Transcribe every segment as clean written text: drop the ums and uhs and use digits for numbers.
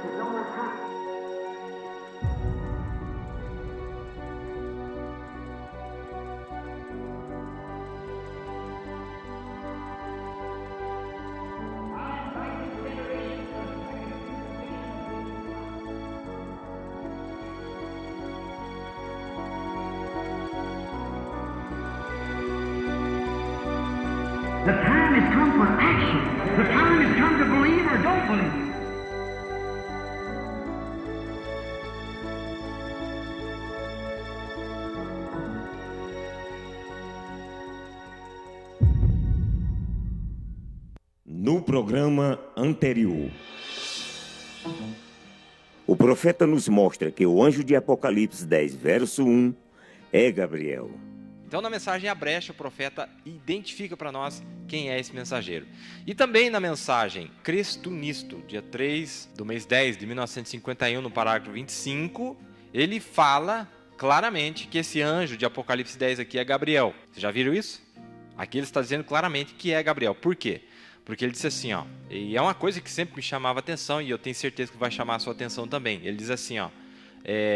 There's no more time. The time has come for action. The time has come to believe or don't believe. No programa anterior, o profeta nos mostra que o anjo de Apocalipse 10, verso 1, é Gabriel. Então, na mensagem A Brecha, o profeta identifica para nós quem é esse mensageiro. E também na mensagem Cristo Nisto, dia 3 do mês 10 de 1951, no parágrafo 25, ele fala claramente que esse anjo de Apocalipse 10 aqui é Gabriel. Vocês já viram isso? Aqui ele está dizendo claramente que é Gabriel. Por quê? Porque ele disse assim, ó, e é uma coisa que sempre me chamava a atenção e eu tenho certeza que vai chamar a sua atenção também. Ele diz assim, ó,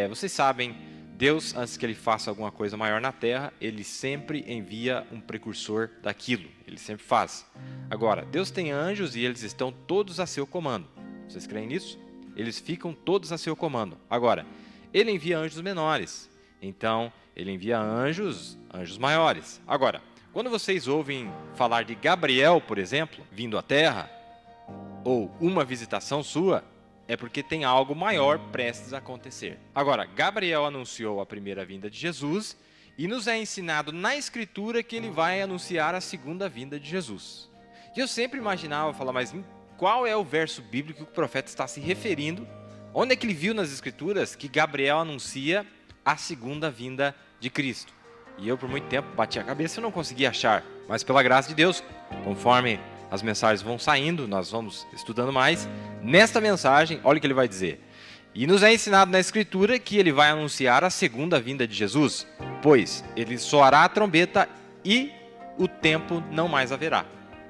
vocês sabem, Deus, antes que ele faça alguma coisa maior na terra, ele sempre envia um precursor daquilo. Ele sempre faz. Agora, Deus tem anjos e eles estão todos a seu comando. Vocês creem nisso? Eles ficam todos a seu comando. Agora, ele envia anjos menores. Então, ele envia anjos maiores. Agora, quando vocês ouvem falar de Gabriel, por exemplo, vindo à terra, ou uma visitação sua, é porque tem algo maior prestes a acontecer. Agora, Gabriel anunciou a primeira vinda de Jesus e nos é ensinado na Escritura que ele vai anunciar a segunda vinda de Jesus. E eu sempre imaginava, falar, mas qual é o verso bíblico que o profeta está se referindo? Onde é que ele viu nas Escrituras que Gabriel anuncia a segunda vinda de Cristo? E eu, por muito tempo, bati a cabeça e não conseguia achar. Mas, pela graça de Deus, conforme as mensagens vão saindo, nós vamos estudando mais. Nesta mensagem, olha o que ele vai dizer. E nos é ensinado na Escritura que ele vai anunciar a segunda vinda de Jesus, pois ele soará a trombeta e o tempo não mais haverá.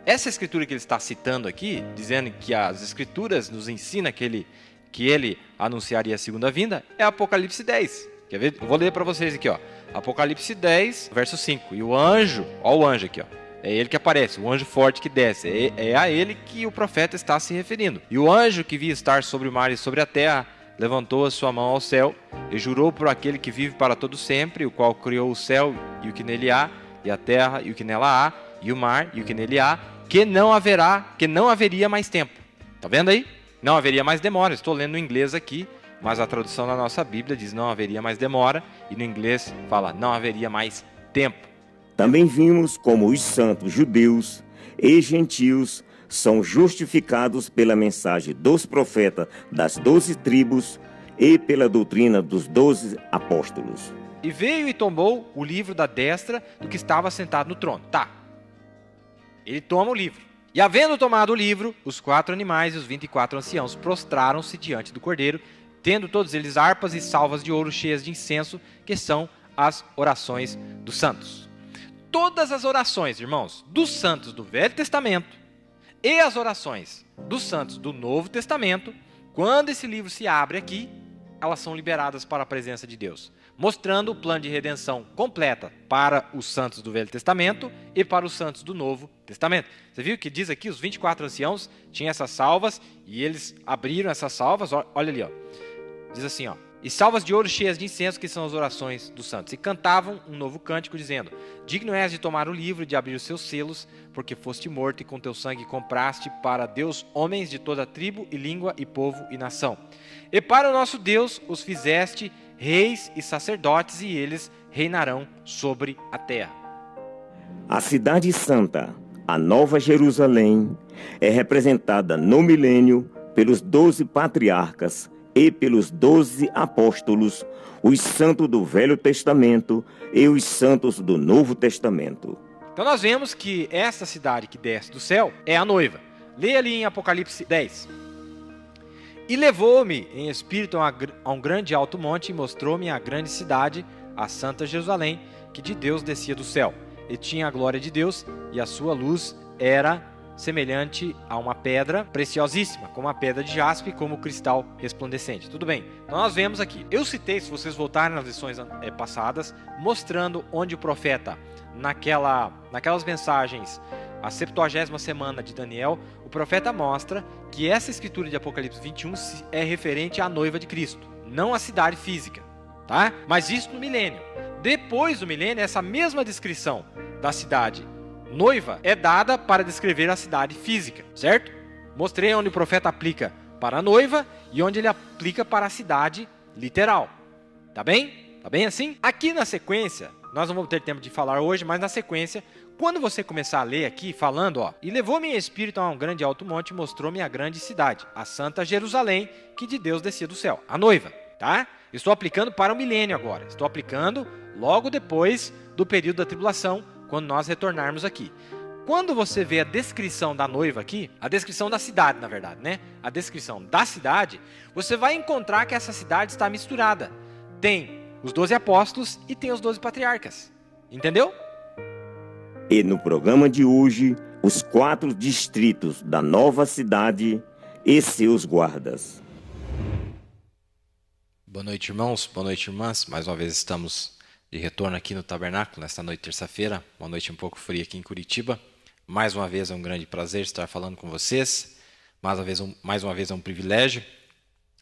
Essa Escritura que ele está citando aqui, dizendo que as Escrituras nos ensinam que ele anunciaria a segunda vinda, é Apocalipse 10. Quer ver? Eu vou ler para vocês aqui, ó. Apocalipse 10, verso 5. E o anjo, ó o anjo aqui, ó. É ele que aparece, o anjo forte que desce. É a ele que o profeta está se referindo. E o anjo que via estar sobre o mar e sobre a terra, levantou a sua mão ao céu e jurou por aquele que vive para todo sempre, o qual criou o céu e o que nele há, e a terra e o que nela há, e o mar e o que nele há, que não haveria mais tempo. Tá vendo aí? Não haveria mais demora. Estou lendo em inglês aqui, mas a tradução da nossa Bíblia diz não haveria mais demora, e no inglês fala não haveria mais tempo. Também vimos como os santos judeus e gentios são justificados pela mensagem dos profetas das 12 tribos e pela doutrina dos 12 apóstolos. E veio e tomou o livro da destra do que estava sentado no trono. Tá. Ele toma o livro. E havendo tomado o livro, os 4 animais e os 24 anciãos prostraram-se diante do cordeiro, tendo todos eles harpas e salvas de ouro cheias de incenso, que são as orações dos santos. Todas as orações, irmãos, dos santos do Velho Testamento e as orações dos santos do Novo Testamento, quando esse livro se abre aqui, elas são liberadas para a presença de Deus, mostrando o plano de redenção completa para os santos do Velho Testamento e para os santos do Novo Testamento. Você viu que diz aqui, os 24 anciãos tinham essas salvas e eles abriram essas salvas, olha ali, ó. Diz assim, ó, e salvas de ouro cheias de incenso, que são as orações dos santos. E cantavam um novo cântico, dizendo, digno és de tomar o livro e de abrir os seus selos, porque foste morto e com teu sangue compraste para Deus homens de toda tribo e língua e povo e nação. E para o nosso Deus os fizeste reis e sacerdotes, e eles reinarão sobre a terra. A cidade santa, a Nova Jerusalém, é representada no milênio pelos 12 patriarcas e pelos 12 apóstolos, os santos do Velho Testamento e os santos do Novo Testamento. Então nós vemos que esta cidade que desce do céu é a noiva. Leia ali em Apocalipse 10. E levou-me em espírito a um grande alto monte e mostrou-me a grande cidade, a santa Jerusalém, que de Deus descia do céu. E tinha a glória de Deus, e a sua luz era semelhante a uma pedra preciosíssima, como a pedra de jaspe, como o cristal resplandecente. Tudo bem, então nós vemos aqui. Eu citei, se vocês voltarem nas lições passadas, mostrando onde o profeta, naquelas mensagens, a 70ª semana de Daniel, o profeta mostra que essa escritura de Apocalipse 21 é referente à noiva de Cristo, não à cidade física, tá? Mas isso no milênio. Depois do milênio, essa mesma descrição da cidade noiva é dada para descrever a cidade física, certo? Mostrei onde o profeta aplica para a noiva e onde ele aplica para a cidade literal. Tá bem? Tá bem assim? Aqui na sequência, nós não vamos ter tempo de falar hoje, mas na sequência, quando você começar a ler aqui, falando, ó, e levou-me em espírito a um grande alto monte e mostrou-me a grande cidade, a santa Jerusalém, que de Deus descia do céu, a noiva, tá? Estou aplicando para o milênio agora, estou aplicando logo depois do período da tribulação, quando nós retornarmos aqui. Quando você vê a descrição da noiva aqui, a descrição da cidade, na verdade, né? A descrição da cidade, você vai encontrar que essa cidade está misturada. Tem os 12 apóstolos e tem os 12 patriarcas. Entendeu? E no programa de hoje, os 4 distritos da nova cidade e seus guardas. Boa noite, irmãos. Boa noite, irmãs. Mais uma vez estamos de retorno aqui no Tabernáculo, nesta noite, terça-feira. Uma noite um pouco fria aqui em Curitiba. Mais uma vez é um grande prazer estar falando com vocês. Mais uma vez é um privilégio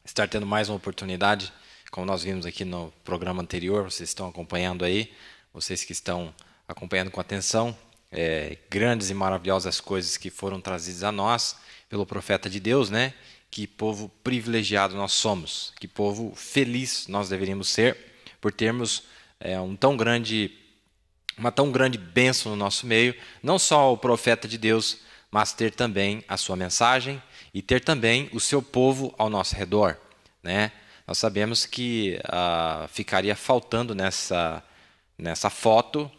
estar tendo mais uma oportunidade, como nós vimos aqui no programa anterior. Vocês estão acompanhando aí, vocês que estão acompanhando com atenção, grandes e maravilhosas coisas que foram trazidas a nós pelo profeta de Deus, né? Que povo privilegiado nós somos, que povo feliz nós deveríamos ser por termos uma tão grande bênção no nosso meio, não só o profeta de Deus, mas ter também a sua mensagem e ter também o seu povo ao nosso redor, né? Nós sabemos que ficaria faltando nessa foto,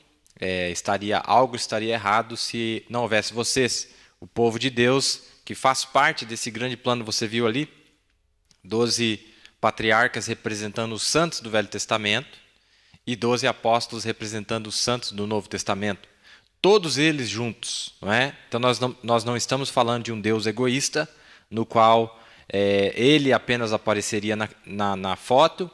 algo estaria errado se não houvesse vocês, o povo de Deus, que faz parte desse grande plano. Você viu ali 12 patriarcas representando os santos do Velho Testamento e 12 apóstolos representando os santos do Novo Testamento. Todos eles juntos, não é? Então nós não estamos falando de um Deus egoísta, no qual ele apenas apareceria na foto,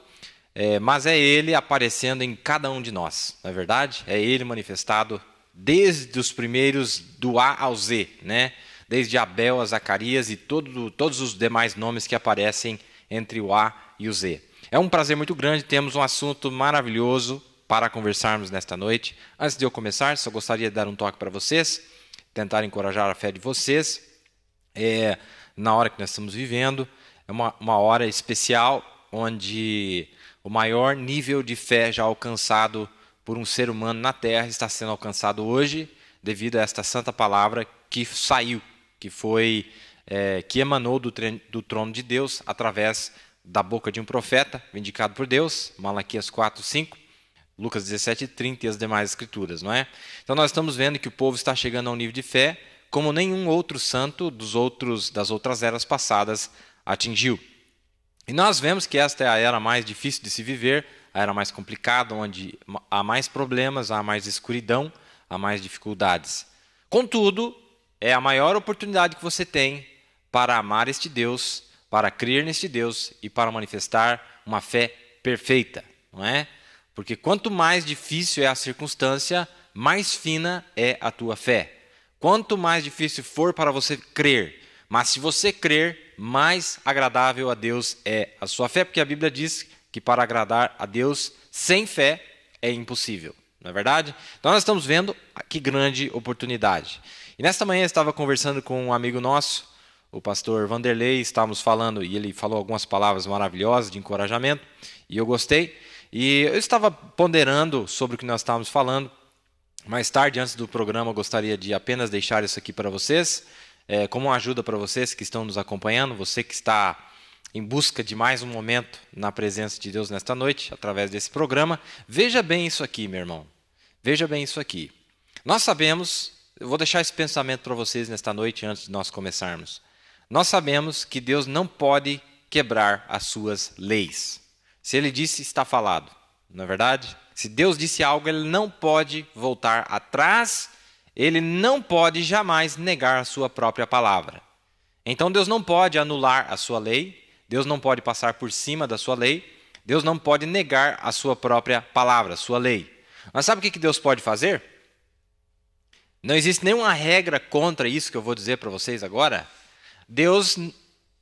mas é ele aparecendo em cada um de nós, não é verdade? É ele manifestado desde os primeiros do A ao Z, né? Desde Abel a Zacarias e todos os demais nomes que aparecem entre o A e o Z. É um prazer muito grande, temos um assunto maravilhoso para conversarmos nesta noite. Antes de eu começar, só gostaria de dar um toque para vocês, tentar encorajar a fé de vocês. Na hora que nós estamos vivendo, é uma hora especial, onde o maior nível de fé já alcançado por um ser humano na Terra está sendo alcançado hoje, devido a esta santa palavra que saiu, que emanou do trono de Deus através da boca de um profeta, vindicado por Deus, Malaquias 4:5, Lucas 17:30 e as demais escrituras, não é? Então nós estamos vendo que o povo está chegando a um nível de fé como nenhum outro santo das outras eras passadas atingiu. E nós vemos que esta é a era mais difícil de se viver, a era mais complicada, onde há mais problemas, há mais escuridão, há mais dificuldades. Contudo, é a maior oportunidade que você tem para amar este Deus, para crer neste Deus e para manifestar uma fé perfeita, não é? Porque quanto mais difícil é a circunstância, mais fina é a tua fé. Quanto mais difícil for para você crer, mas se você crer, mais agradável a Deus é a sua fé, porque a Bíblia diz que para agradar a Deus sem fé é impossível, não é verdade? Então nós estamos vendo que grande oportunidade. E nesta manhã eu estava conversando com um amigo nosso, o pastor Vanderlei, estávamos falando, e ele falou algumas palavras maravilhosas de encorajamento, e eu gostei. E eu estava ponderando sobre o que nós estávamos falando. Mais tarde, antes do programa, eu gostaria de apenas deixar isso aqui para vocês, como uma ajuda para vocês que estão nos acompanhando, você que está em busca de mais um momento na presença de Deus nesta noite, através desse programa. Veja bem isso aqui, meu irmão. Veja bem isso aqui. Nós sabemos, eu vou deixar esse pensamento para vocês nesta noite, antes de nós começarmos. Nós sabemos que Deus não pode quebrar as suas leis. Se Ele disse, está falado, não é verdade? Se Deus disse algo, Ele não pode voltar atrás ele não pode jamais negar a sua própria palavra. Então Deus não pode anular a sua lei, Deus não pode passar por cima da sua lei, Deus não pode negar a sua própria palavra, a sua lei. Mas sabe o que Deus pode fazer? Não existe nenhuma regra contra isso que eu vou dizer para vocês agora. Deus,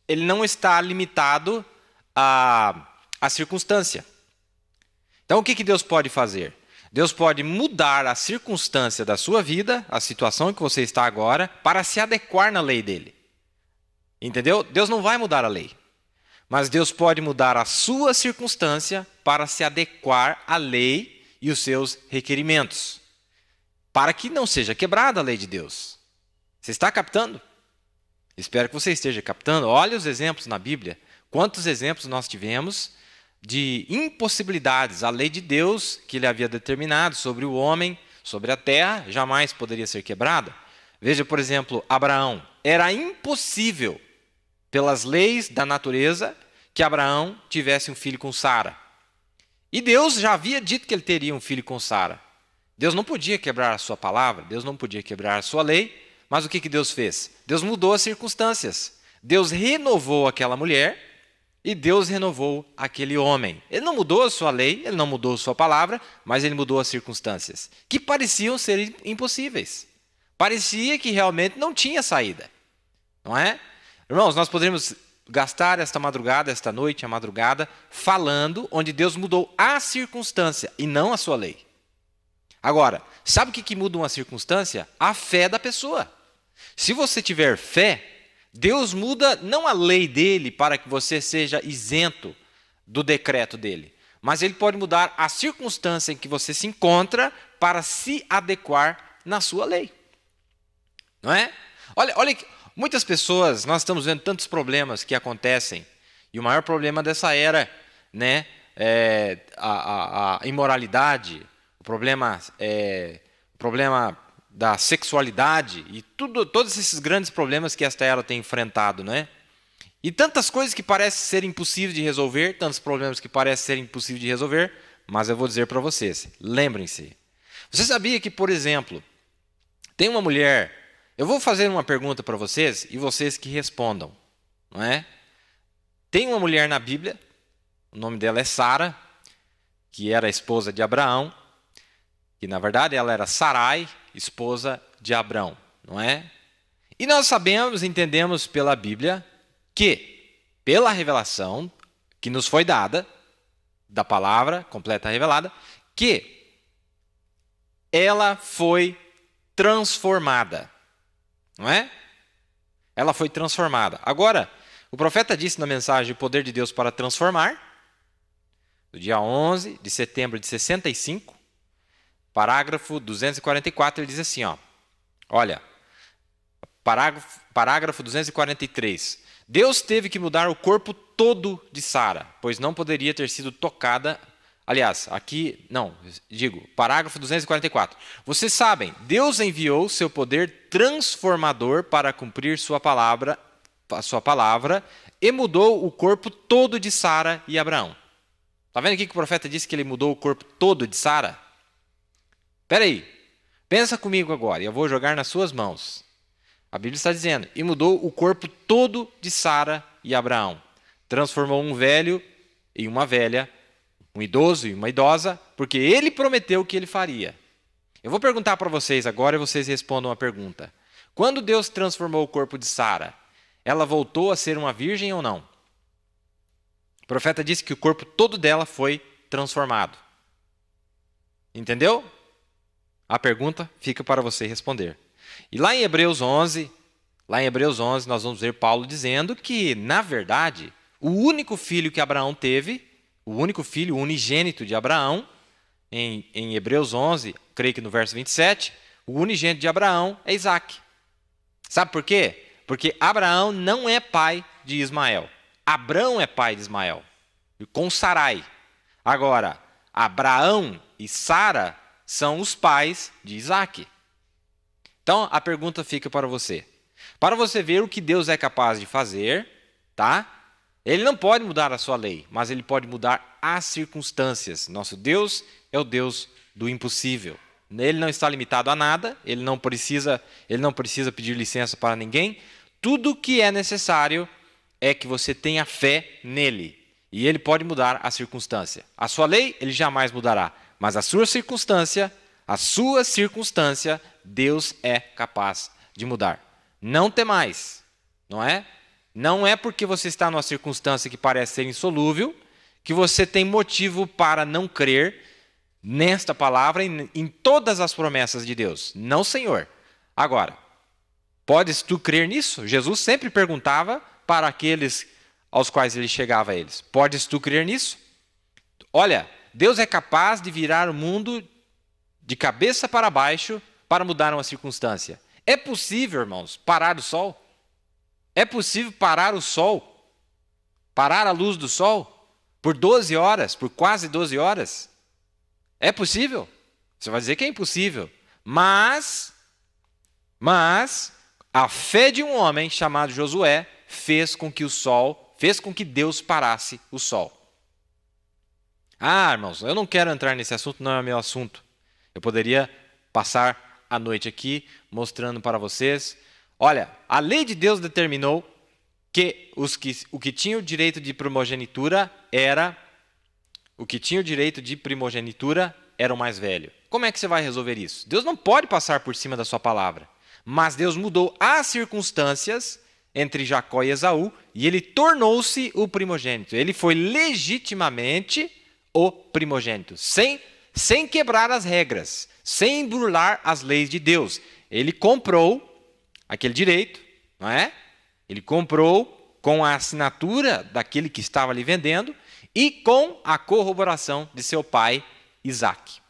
ele não está limitado à circunstância. Então o que Deus pode fazer? Deus pode mudar a circunstância da sua vida, a situação em que você está agora, para se adequar na lei dele. Entendeu? Deus não vai mudar a lei. Mas Deus pode mudar a sua circunstância para se adequar à lei e os seus requerimentos. Para que não seja quebrada a lei de Deus. Você está captando? Espero que você esteja captando. Olha os exemplos na Bíblia. Quantos exemplos nós tivemos de impossibilidades. A lei de Deus que ele havia determinado sobre o homem, sobre a terra, jamais poderia ser quebrada. Veja, por exemplo, Abraão. Era impossível, pelas leis da natureza, que Abraão tivesse um filho com Sara. E Deus já havia dito que ele teria um filho com Sara. Deus não podia quebrar a sua palavra, Deus não podia quebrar a sua lei, mas o que Deus fez? Deus mudou as circunstâncias. Deus renovou aquela mulher e Deus renovou aquele homem. Ele não mudou a sua lei, ele não mudou a sua palavra, mas ele mudou as circunstâncias, que pareciam ser impossíveis. Parecia que realmente não tinha saída. Não é? Irmãos, nós poderíamos gastar esta madrugada, esta noite, a madrugada, falando onde Deus mudou a circunstância e não a sua lei. Agora, sabe o que muda uma circunstância? A fé da pessoa. Se você tiver fé, Deus muda não a lei dele para que você seja isento do decreto dele, mas ele pode mudar a circunstância em que você se encontra para se adequar na sua lei. Não é? Olha, muitas pessoas, nós estamos vendo tantos problemas que acontecem, e o maior problema dessa era, né, é a imoralidade, o problema da sexualidade e todos esses grandes problemas que esta era tem enfrentado, né? E tantas coisas que parecem ser impossíveis de resolver, tantos problemas que parecem ser impossíveis de resolver, mas eu vou dizer para vocês, lembrem-se. Você sabia que, por exemplo, tem uma mulher. Eu vou fazer uma pergunta para vocês e vocês que respondam, não é? Tem uma mulher na Bíblia, o nome dela é Sara, que era a esposa de Abraão, que na verdade ela era Sarai, esposa de Abrão, não é? E nós sabemos, entendemos pela Bíblia, que pela revelação que nos foi dada, da palavra completa revelada, que ela foi transformada. Não é? Ela foi transformada. Agora, o profeta disse na mensagem o poder de Deus para transformar, no dia 11 de setembro de 65, parágrafo 244, ele diz assim, olha, parágrafo 243, Deus teve que mudar o corpo todo de Sara, pois não poderia ter sido tocada. Aliás, aqui, parágrafo 244. Vocês sabem, Deus enviou seu poder transformador para cumprir sua palavra e mudou o corpo todo de Sara e Abraão. Está vendo aqui que o profeta disse que ele mudou o corpo todo de Sara? Espera aí, pensa comigo agora, e eu vou jogar nas suas mãos. A Bíblia está dizendo, e mudou o corpo todo de Sara e Abraão. Transformou um velho em uma velha, um idoso e uma idosa, porque ele prometeu que ele faria. Eu vou perguntar para vocês agora e vocês respondam a pergunta. Quando Deus transformou o corpo de Sara, ela voltou a ser uma virgem ou não? O profeta disse que o corpo todo dela foi transformado. Entendeu? A pergunta fica para você responder. E lá em Hebreus 11, nós vamos ver Paulo dizendo que, na verdade, o único filho que Abraão teve, o único filho, o unigênito de Abraão, em Hebreus 11, creio que no verso 27, o unigênito de Abraão é Isaque. Sabe por quê? Porque Abraão não é pai de Ismael. Abrão é pai de Ismael, com Sarai. Agora, Abraão e Sara são os pais de Isaque. Então, a pergunta fica para você. Para você ver o que Deus é capaz de fazer, tá? Ele não pode mudar a sua lei, mas ele pode mudar as circunstâncias. Nosso Deus é o Deus do impossível. ele não está limitado a nada, ele não precisa pedir licença para ninguém. Tudo que é necessário é que você tenha fé nele. E ele pode mudar a circunstância. A sua lei, ele jamais mudará. Mas a sua circunstância, Deus é capaz de mudar. Não temais, não é? Não é porque você está numa circunstância que parece ser insolúvel que você tem motivo para não crer nesta palavra e em todas as promessas de Deus. Não, Senhor. Agora, podes tu crer nisso? Jesus sempre perguntava para aqueles aos quais ele chegava a eles. Podes tu crer nisso? Olha, Deus é capaz de virar o mundo de cabeça para baixo para mudar uma circunstância. É possível, irmãos, parar o sol? É possível parar o sol? Parar a luz do sol? Por 12 horas, por quase 12 horas? É possível? Você vai dizer que é impossível. Mas a fé de um homem chamado Josué fez com que Deus parasse o sol. Ah, irmãos, eu não quero entrar nesse assunto, não é meu assunto. Eu poderia passar a noite aqui mostrando para vocês. Olha, a lei de Deus determinou que o que tinha o direito de primogenitura era o mais velho. Como é que você vai resolver isso? Deus não pode passar por cima da sua palavra. Mas Deus mudou as circunstâncias entre Jacó e Esaú e ele tornou-se o primogênito. Ele foi legitimamente o primogênito, sem quebrar as regras, sem burlar as leis de Deus. Ele comprou aquele direito, não é? Ele comprou com a assinatura daquele que estava lhe vendendo e com a corroboração de seu pai Isaque,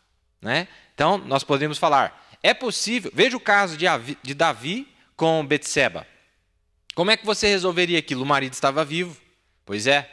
né? Então, nós podemos falar, é possível, veja o caso de Davi com Betseba. Como é que você resolveria aquilo? O marido estava vivo, pois é,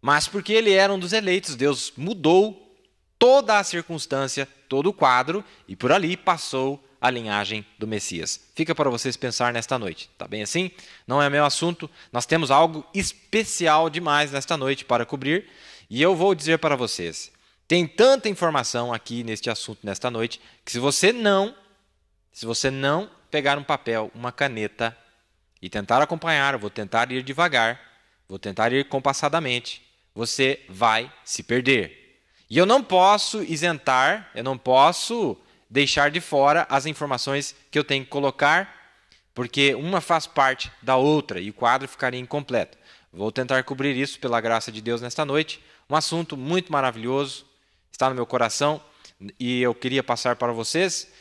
mas porque ele era um dos eleitos, Deus mudou toda a circunstância, todo o quadro, e por ali passou a linhagem do Messias. Fica para vocês pensar nesta noite, tá bem assim? Não é meu assunto, nós temos algo especial demais nesta noite para cobrir, e eu vou dizer para vocês, tem tanta informação aqui neste assunto nesta noite, que se você não pegar um papel, uma caneta, e tentar acompanhar, eu vou tentar ir devagar, vou tentar ir compassadamente, você vai se perder. E eu não posso isentar, eu não posso deixar de fora as informações que eu tenho que colocar, porque uma faz parte da outra e o quadro ficaria incompleto. Vou tentar cobrir isso pela graça de Deus nesta noite. Um assunto muito maravilhoso, está no meu coração e eu queria passar para vocês.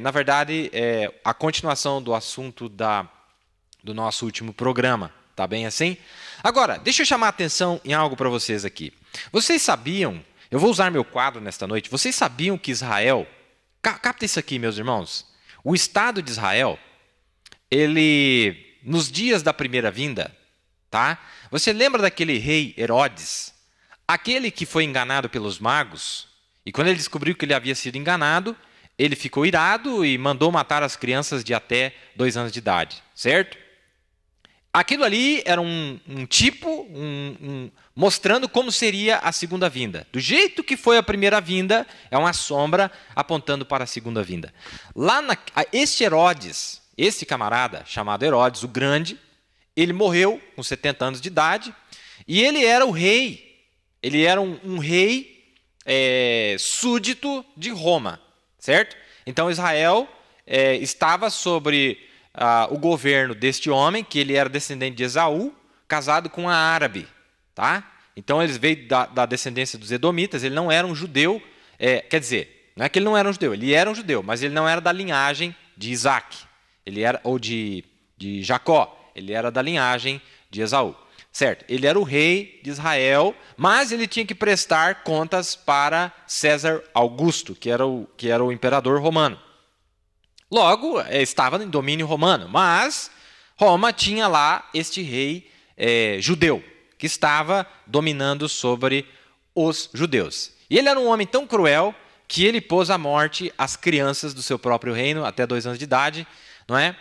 Na verdade, a continuação do assunto do nosso último programa. Tá bem assim? Agora, deixa eu chamar a atenção em algo para vocês aqui. Vocês sabiam, eu vou usar meu quadro nesta noite, vocês sabiam que Israel, capta isso aqui, meus irmãos, o Estado de Israel, ele, nos dias da primeira vinda, tá? Você lembra daquele rei Herodes? Aquele que foi enganado pelos magos, e quando ele descobriu que ele havia sido enganado, ele ficou irado e mandou matar as crianças de até 2 anos de idade, certo? Aquilo ali era um tipo, mostrando como seria a segunda vinda. Do jeito que foi a primeira vinda, é uma sombra apontando para a segunda vinda. Este Herodes, esse camarada chamado Herodes, o Grande, ele morreu com 70 anos de idade e ele era o rei. Ele era um rei súdito de Roma, certo? Então Israel estava sobre o governo deste homem, que ele era descendente de Esaú, casado com uma árabe, tá? Então ele veio da descendência dos edomitas, ele não era um judeu, quer dizer, não é que ele não era um judeu, ele era um judeu, mas ele não era da linhagem de Isaac, ou de Jacó, ele era da linhagem de Esaú, certo? Ele era o rei de Israel, mas ele tinha que prestar contas para César Augusto, que era o imperador romano. Logo, estava em domínio romano, mas Roma tinha lá este rei judeu, que estava dominando sobre os judeus. E ele era um homem tão cruel que ele pôs à morte as crianças do seu próprio reino, até 2 anos de idade, não é?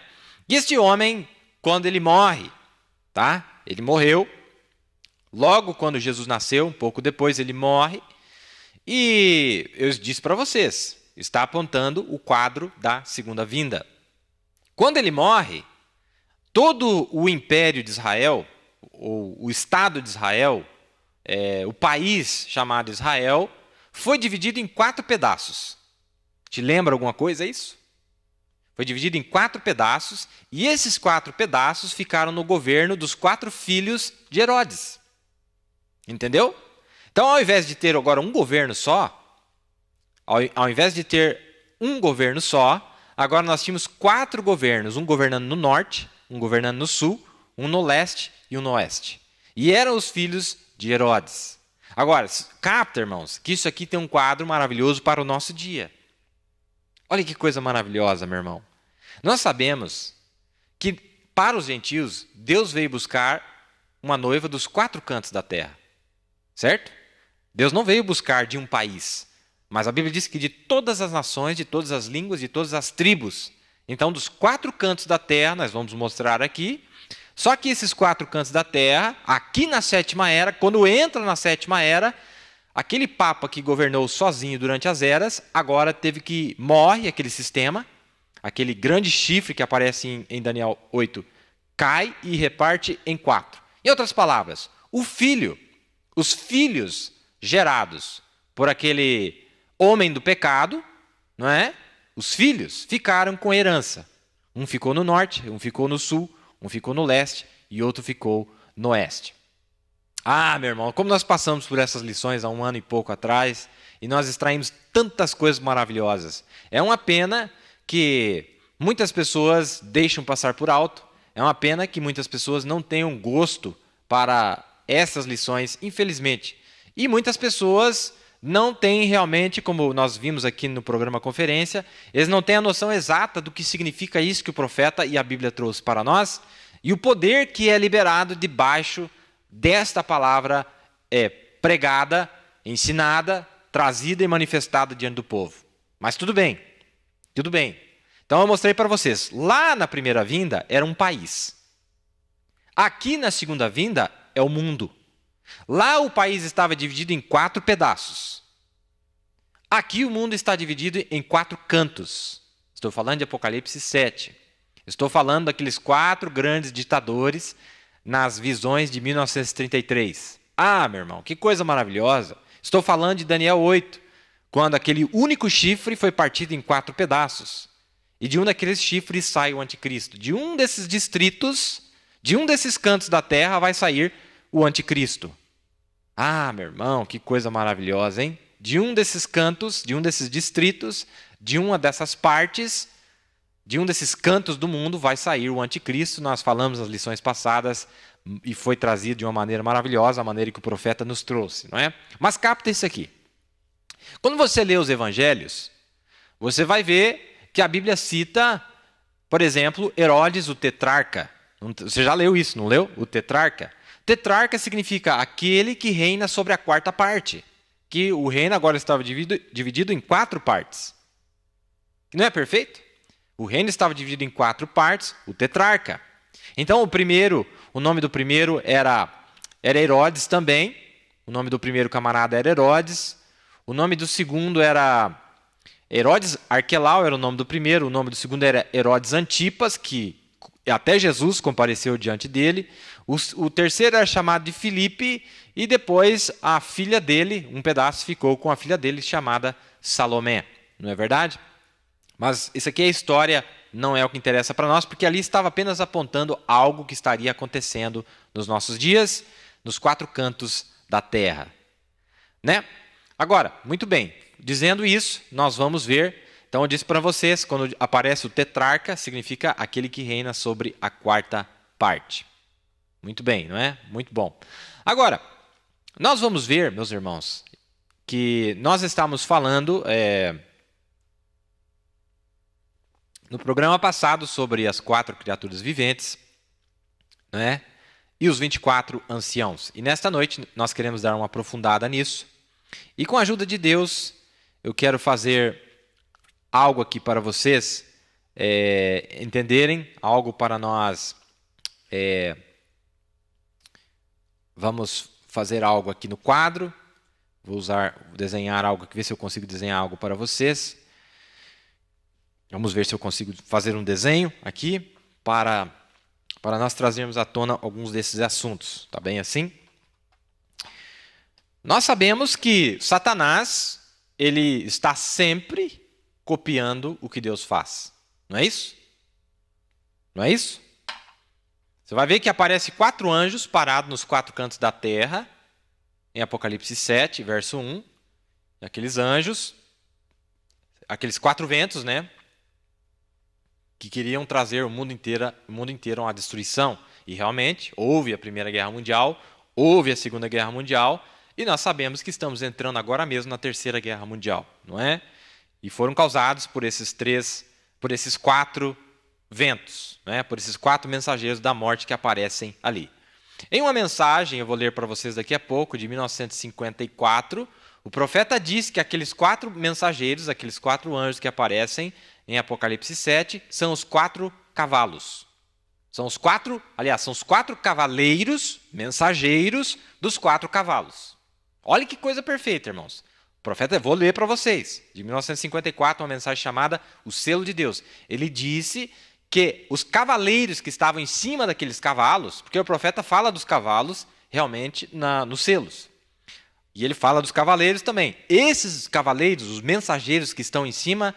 E este homem, quando ele morre, tá? Ele morreu, logo quando Jesus nasceu, um pouco depois ele morre, e eu disse para vocês, está apontando o quadro da segunda vinda. Quando ele morre, todo o império de Israel, ou o Estado de Israel, o país chamado Israel, foi dividido em 4 pedaços. Te lembra alguma coisa isso? Foi dividido em 4 pedaços, e esses 4 pedaços ficaram no governo dos 4 filhos de Herodes. Entendeu? Então, ao invés de ter agora um governo só, agora nós tínhamos 4 governos, um governando no norte, um governando no sul, um no leste e um no oeste. E eram os filhos de Herodes. Agora, capta, irmãos, que isso aqui tem um quadro maravilhoso para o nosso dia. Olha que coisa maravilhosa, meu irmão. Nós sabemos que, para os gentios, Deus veio buscar uma noiva dos 4 cantos da terra. Certo? Deus não veio buscar de um país, mas a Bíblia diz que de todas as nações, de todas as línguas, de todas as tribos. Então, dos 4 cantos da terra, nós vamos mostrar aqui. Só que esses 4 cantos da terra, aqui na 7ª era, quando entra na 7ª era, aquele papa que governou sozinho durante as eras, agora morre aquele sistema, aquele grande chifre que aparece em Daniel 8, cai e reparte em 4. Em outras palavras, os filhos gerados por aquele homem do pecado, não é? Os filhos ficaram com herança. Um ficou no norte, um ficou no sul, um ficou no leste e outro ficou no oeste. Ah, meu irmão, como nós passamos por essas lições há 1 ano e pouco atrás e nós extraímos tantas coisas maravilhosas. É uma pena que muitas pessoas deixam passar por alto. É uma pena que muitas pessoas não tenham gosto para essas lições, infelizmente. E muitas pessoas não têm realmente, como nós vimos aqui no programa Conferência, eles não têm a noção exata do que significa isso que o profeta e a Bíblia trouxe para nós e o poder que é liberado debaixo desta palavra pregada, ensinada, trazida e manifestada diante do povo. Mas tudo bem, tudo bem. Então eu mostrei para vocês, lá na primeira vinda era um país. Aqui na segunda vinda é o mundo. Lá o país estava dividido em 4 pedaços. Aqui o mundo está dividido em 4 cantos. Estou falando de Apocalipse 7. Estou falando daqueles 4 grandes ditadores nas visões de 1933. Ah, meu irmão, que coisa maravilhosa. Estou falando de Daniel 8, quando aquele único chifre foi partido em 4 pedaços. E de um daqueles chifres sai o anticristo. De um desses distritos, de um desses cantos da terra vai sair o anticristo. Ah, meu irmão, que coisa maravilhosa, hein? De um desses cantos, de um desses distritos, de uma dessas partes, de um desses cantos do mundo vai sair o anticristo. Nós falamos nas lições passadas e foi trazido de uma maneira maravilhosa, a maneira que o profeta nos trouxe, não é? Mas capta isso aqui. Quando você lê os evangelhos, você vai ver que a Bíblia cita, por exemplo, Herodes, o tetrarca. Você já leu isso, não leu? O tetrarca. Tetrarca significa aquele que reina sobre a 4ª parte. Que o reino agora estava dividido em 4 partes. Não é perfeito? O reino estava dividido em 4 partes, o tetrarca. Então o nome do primeiro era Herodes também. O nome do primeiro camarada era Herodes. O nome do segundo era Herodes Arquelau, era o nome do primeiro. O nome do segundo era Herodes Antipas, que até Jesus compareceu diante dele. O terceiro era chamado de Filipe, e depois a filha dele, um pedaço ficou com a filha dele, chamada Salomé. Não é verdade? Mas isso aqui é história, não é o que interessa para nós, porque ali estava apenas apontando algo que estaria acontecendo nos nossos dias, nos 4 cantos da terra. Né? Agora, muito bem, dizendo isso, nós vamos ver. Então eu disse para vocês, quando aparece o tetrarca, significa aquele que reina sobre a 4ª parte. Muito bem, não é? Muito bom. Agora, nós vamos ver, meus irmãos, que nós estamos falando no programa passado sobre as 4 criaturas viventes, não é? E os 24 anciãos. E nesta noite nós queremos dar uma aprofundada nisso. E com a ajuda de Deus, eu quero fazer algo aqui para vocês entenderem, algo para nós. Vamos fazer algo aqui no quadro. Vou desenhar algo aqui, ver se eu consigo desenhar algo para vocês. Vamos ver se eu consigo fazer um desenho aqui para nós trazermos à tona alguns desses assuntos. Tá bem assim? Nós sabemos que Satanás, ele está sempre copiando o que Deus faz. Não é isso? Não é isso? Você vai ver que aparece 4 anjos parados nos 4 cantos da terra, em Apocalipse 7, verso 1. E aqueles anjos, aqueles 4 ventos, né? Que queriam trazer o mundo inteiro à destruição. E realmente, houve a Primeira Guerra Mundial, houve a Segunda Guerra Mundial, e nós sabemos que estamos entrando agora mesmo na Terceira Guerra Mundial, não é? E foram causados por esses 4 ventos, né? Por esses 4 mensageiros da morte que aparecem ali. Em uma mensagem, eu vou ler para vocês daqui a pouco, de 1954, o profeta diz que aqueles 4 mensageiros, aqueles 4 anjos que aparecem em Apocalipse 7, são os 4 cavalos. São os 4 cavaleiros, mensageiros dos 4 cavalos. Olha que coisa perfeita, irmãos. O profeta, vou ler para vocês, de 1954, uma mensagem chamada O Selo de Deus. Ele disse que os cavaleiros que estavam em cima daqueles cavalos, porque o profeta fala dos cavalos realmente nos selos. E ele fala dos cavaleiros também. Esses cavaleiros, os mensageiros que estão em cima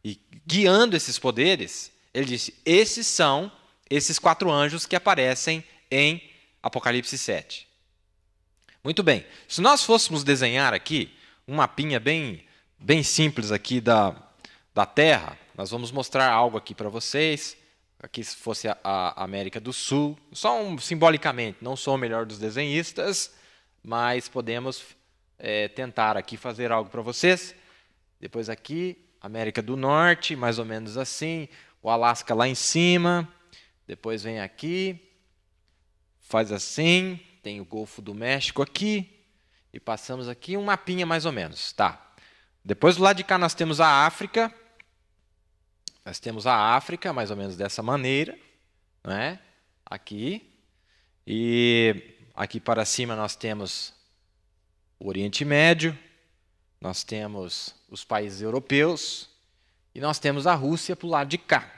e guiando esses poderes, ele disse, esses são esses 4 anjos que aparecem em Apocalipse 7. Muito bem. Se nós fôssemos desenhar aqui um mapinha bem simples aqui da Terra, nós vamos mostrar algo aqui para vocês. Aqui se fosse a América do Sul, simbolicamente, não sou o melhor dos desenhistas, mas podemos tentar aqui fazer algo para vocês. Depois aqui, América do Norte, mais ou menos assim, o Alasca lá em cima, depois vem aqui, faz assim, tem o Golfo do México aqui, e passamos aqui um mapinha mais ou menos, tá? Depois do lado de cá nós temos a África. Nós temos a África, mais ou menos dessa maneira, né? Aqui. E aqui para cima nós temos o Oriente Médio, nós temos os países europeus e nós temos a Rússia para o lado de cá.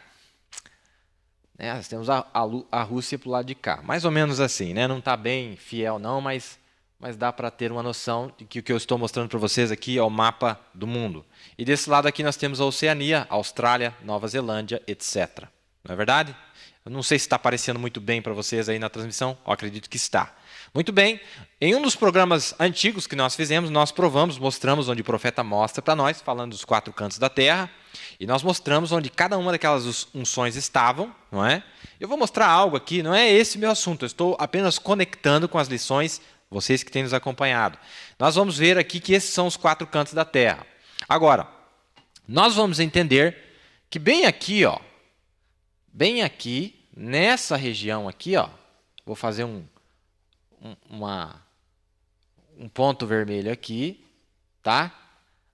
Né? Nós temos a Rússia para o lado de cá. Mais ou menos assim, né? Não está bem fiel não, mas dá para ter uma noção de que o que eu estou mostrando para vocês aqui é o mapa do mundo. E desse lado aqui nós temos a Oceania, Austrália, Nova Zelândia, etc. Não é verdade? Eu não sei se está aparecendo muito bem para vocês aí na transmissão, eu acredito que está. Muito bem, em um dos programas antigos que nós fizemos, nós mostramos onde o profeta mostra para nós, falando dos 4 cantos da terra, e nós mostramos onde cada uma daquelas unções estavam, não é? Eu vou mostrar algo aqui, não é esse meu assunto, eu estou apenas conectando com as lições, vocês que têm nos acompanhado. Nós vamos ver aqui que esses são os 4 cantos da terra. Agora, nós vamos entender que bem aqui, nessa região aqui, vou fazer um ponto vermelho aqui, tá?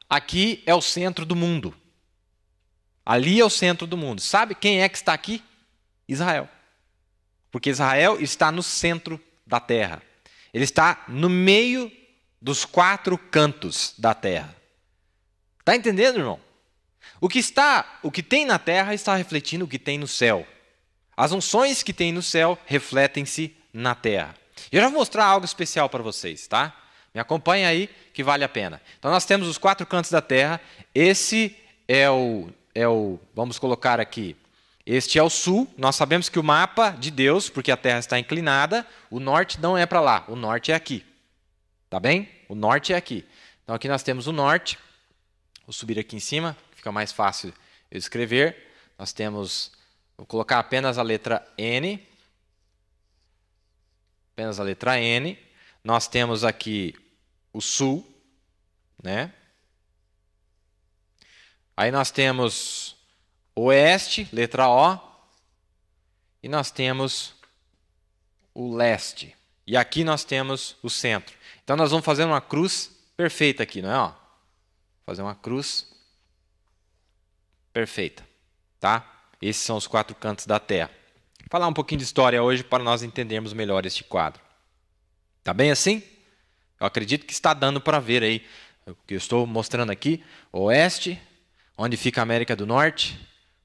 Aqui é o centro do mundo. Ali é o centro do mundo. Sabe quem é que está aqui? Israel. Porque Israel está no centro da terra. Ele está no meio dos 4 cantos da terra. Está entendendo, irmão? O que tem na terra está refletindo o que tem no céu. As unções que tem no céu refletem-se na terra. Eu já vou mostrar algo especial para vocês, tá? Me acompanha aí que vale a pena. Então nós temos os 4 cantos da terra. Esse é o vamos colocar aqui. Este é o sul. Nós sabemos que o mapa de Deus, porque a terra está inclinada, o norte não é para lá, o norte é aqui. Tá bem? O norte é aqui. Então aqui nós temos o norte. Vou subir aqui em cima, fica mais fácil eu escrever. Nós temos, vou colocar apenas a letra N. Apenas a letra N. Nós temos aqui o sul, né? Aí nós temos oeste, letra O. E nós temos o leste. E aqui nós temos o centro. Então nós vamos fazer uma cruz perfeita aqui, não é? Ó, fazer uma cruz perfeita, tá? Esses são os 4 cantos da terra. Vou falar um pouquinho de história hoje para nós entendermos melhor este quadro. Tá bem assim? Eu acredito que está dando para ver aí. O que eu estou mostrando aqui, oeste, onde fica a América do Norte,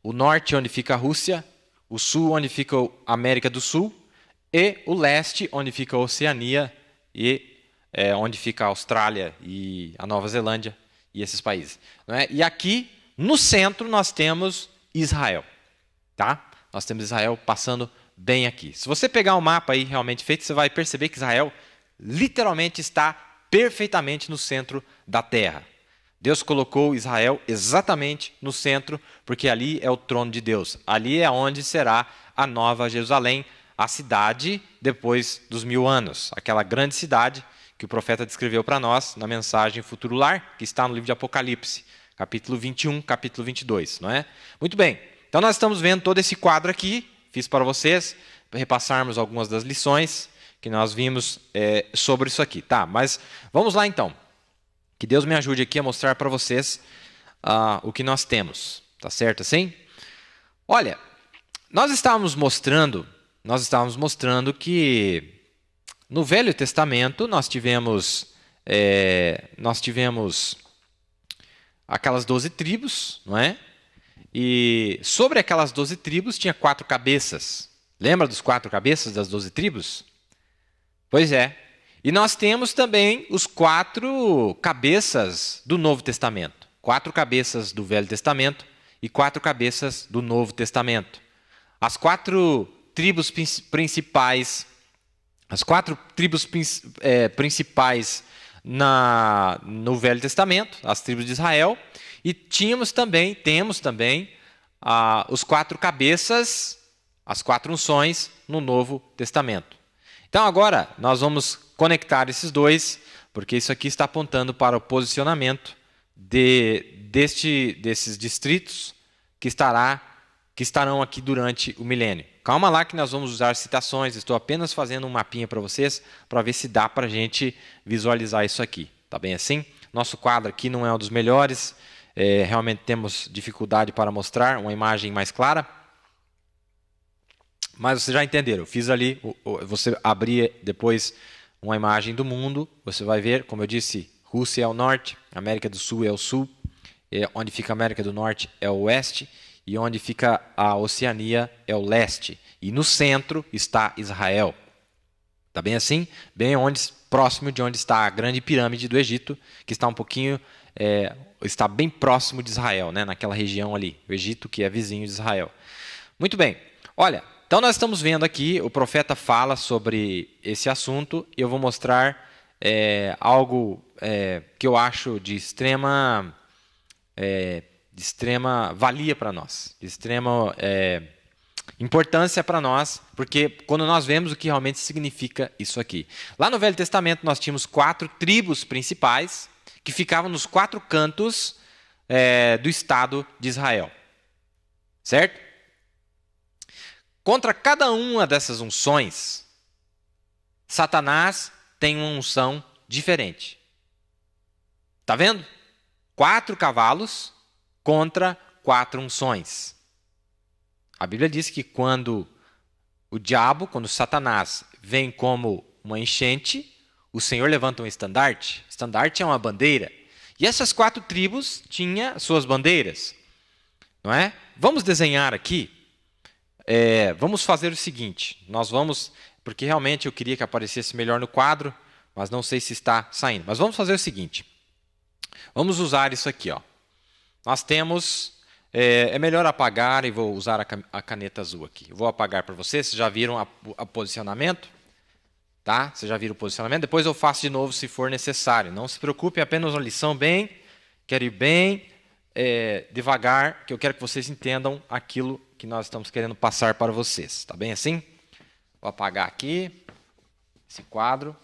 o norte onde fica a Rússia, o sul onde fica a América do Sul e o leste onde fica a Oceania e onde fica a Austrália e a Nova Zelândia e esses países. Não é? E aqui no centro nós temos Israel. Tá? Nós temos Israel passando bem aqui. Se você pegar um mapa aí realmente feito, você vai perceber que Israel literalmente está perfeitamente no centro da terra. Deus colocou Israel exatamente no centro, porque ali é o trono de Deus. Ali é onde será a Nova Jerusalém, a cidade depois dos 1000 anos. Aquela grande cidade que o profeta descreveu para nós na mensagem Futuro Lar, que está no livro de Apocalipse, capítulo 21, capítulo 22. Não é? Muito bem, então nós estamos vendo todo esse quadro aqui, fiz para vocês, para repassarmos algumas das lições que nós vimos sobre isso aqui. Tá, mas vamos lá então. Que Deus me ajude aqui a mostrar para vocês o que nós temos. Tá certo assim? Olha, nós estávamos mostrando que no Velho Testamento nós tivemos aquelas 12 tribos, não é? E sobre aquelas 12 tribos tinha 4 cabeças. Lembra dos 4 cabeças das 12 tribos? Pois é. E nós temos também os 4 cabeças do Novo Testamento. 4 cabeças do Velho Testamento e 4 cabeças do Novo Testamento. As 4 tribos principais, principais no Velho Testamento, as tribos de Israel, e temos também os 4 cabeças, as 4 unções no Novo Testamento. Então agora nós vamos conectar esses dois, porque isso aqui está apontando para o posicionamento desses distritos que estarão aqui durante o milênio. Calma lá que nós vamos usar citações, estou apenas fazendo um mapinha para vocês, para ver se dá para a gente visualizar isso aqui. Tá bem assim? Nosso quadro aqui não é um dos melhores, realmente temos dificuldade para mostrar uma imagem mais clara. Mas vocês já entenderam, eu fiz ali, você abrir depois uma imagem do mundo, você vai ver, como eu disse, Rússia é o norte, América do Sul é o sul, onde fica a América do Norte é o oeste, e onde fica a Oceania é o leste. E no centro está Israel. Está bem assim? Bem próximo de onde está a grande pirâmide do Egito, que está está bem próximo de Israel, né? Naquela região ali, o Egito que é vizinho de Israel. Muito bem, olha... Então nós estamos vendo aqui, o profeta fala sobre esse assunto, e eu vou mostrar algo que eu acho de extrema valia para nós, de extrema importância para nós, porque quando nós vemos o que realmente significa isso aqui. Lá no Velho Testamento nós tínhamos 4 tribos principais que ficavam nos 4 cantos do Estado de Israel. Certo? Contra cada uma dessas unções, Satanás tem uma unção diferente. Está vendo? 4 cavalos contra 4 unções. A Bíblia diz que quando Satanás vem como uma enchente, o Senhor levanta um estandarte. Estandarte é uma bandeira. E essas 4 tribos tinham suas bandeiras. Não é? Vamos desenhar aqui. Vamos fazer o seguinte, porque realmente eu queria que aparecesse melhor no quadro, mas não sei se está saindo. Mas vamos fazer o seguinte, vamos usar isso aqui. Ó. Nós temos, é melhor apagar e vou usar a caneta azul aqui. Eu vou apagar para vocês já viram o posicionamento? Tá? Vocês já viram o posicionamento? Depois eu faço de novo se for necessário. Não se preocupe, é apenas uma lição quero ir bem devagar, que eu quero que vocês entendam aquilo que nós estamos querendo passar para vocês. Tá bem assim? Vou apagar aqui esse quadro.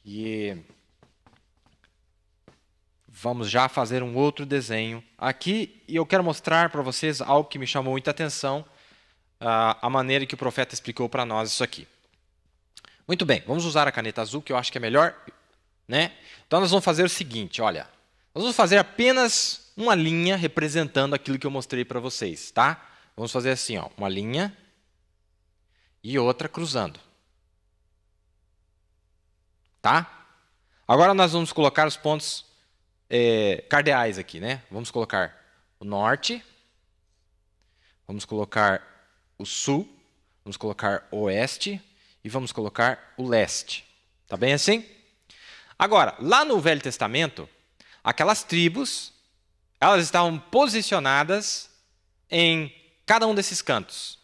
E vamos já fazer um outro desenho aqui. E eu quero mostrar para vocês algo que me chamou muita atenção. A maneira que o profeta explicou para nós isso aqui. Muito bem, vamos usar a caneta azul, que eu acho que é melhor. Né? Então nós vamos fazer o seguinte, olha. Nós vamos fazer apenas uma linha representando aquilo que eu mostrei para vocês, tá? Vamos fazer assim, ó, uma linha e outra cruzando. Tá? Agora nós vamos colocar os pontos cardeais aqui, né? Vamos colocar o norte, vamos colocar o sul, vamos colocar o oeste e vamos colocar o leste. Tá bem assim? Agora, lá no Velho Testamento, aquelas tribos, elas estavam posicionadas em cada um desses cantos.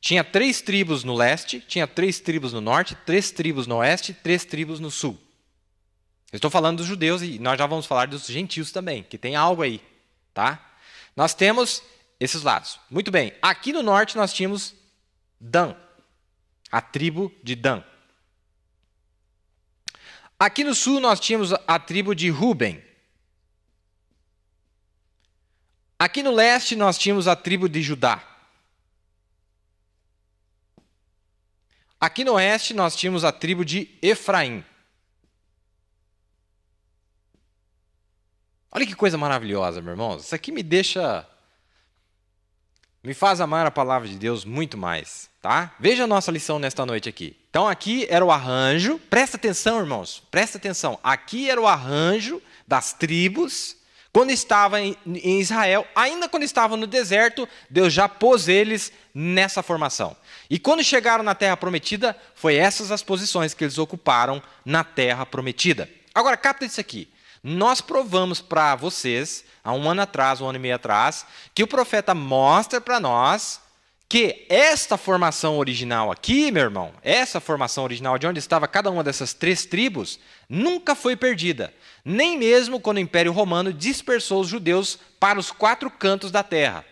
Tinha 3 tribos no leste, tinha 3 tribos no norte, 3 tribos no oeste, 3 tribos no sul. Eu estou falando dos judeus e nós já vamos falar dos gentios também, que tem algo aí, tá? Nós temos esses lados. Muito bem, aqui no norte nós tínhamos Dan, a tribo de Dan. Aqui no sul nós tínhamos a tribo de Ruben. Aqui no leste nós tínhamos a tribo de Judá. Aqui no oeste nós tínhamos a tribo de Efraim. Olha que coisa maravilhosa, meus irmãos. Isso aqui me faz amar a palavra de Deus muito mais, tá? Veja a nossa lição nesta noite aqui. Então aqui era o arranjo, presta atenção, irmãos, presta atenção. Aqui era o arranjo das tribos quando estava em Israel, ainda quando estavam no deserto, Deus já pôs eles nessa formação. E quando chegaram na Terra Prometida, foi essas as posições que eles ocuparam na Terra Prometida. Agora, capta isso aqui. Nós provamos para vocês, há um ano e meio atrás, que o profeta mostra para nós que esta formação original aqui, meu irmão, essa formação original de onde estava cada uma dessas 3 tribos, nunca foi perdida. Nem mesmo quando o Império Romano dispersou os judeus para os 4 cantos da terra.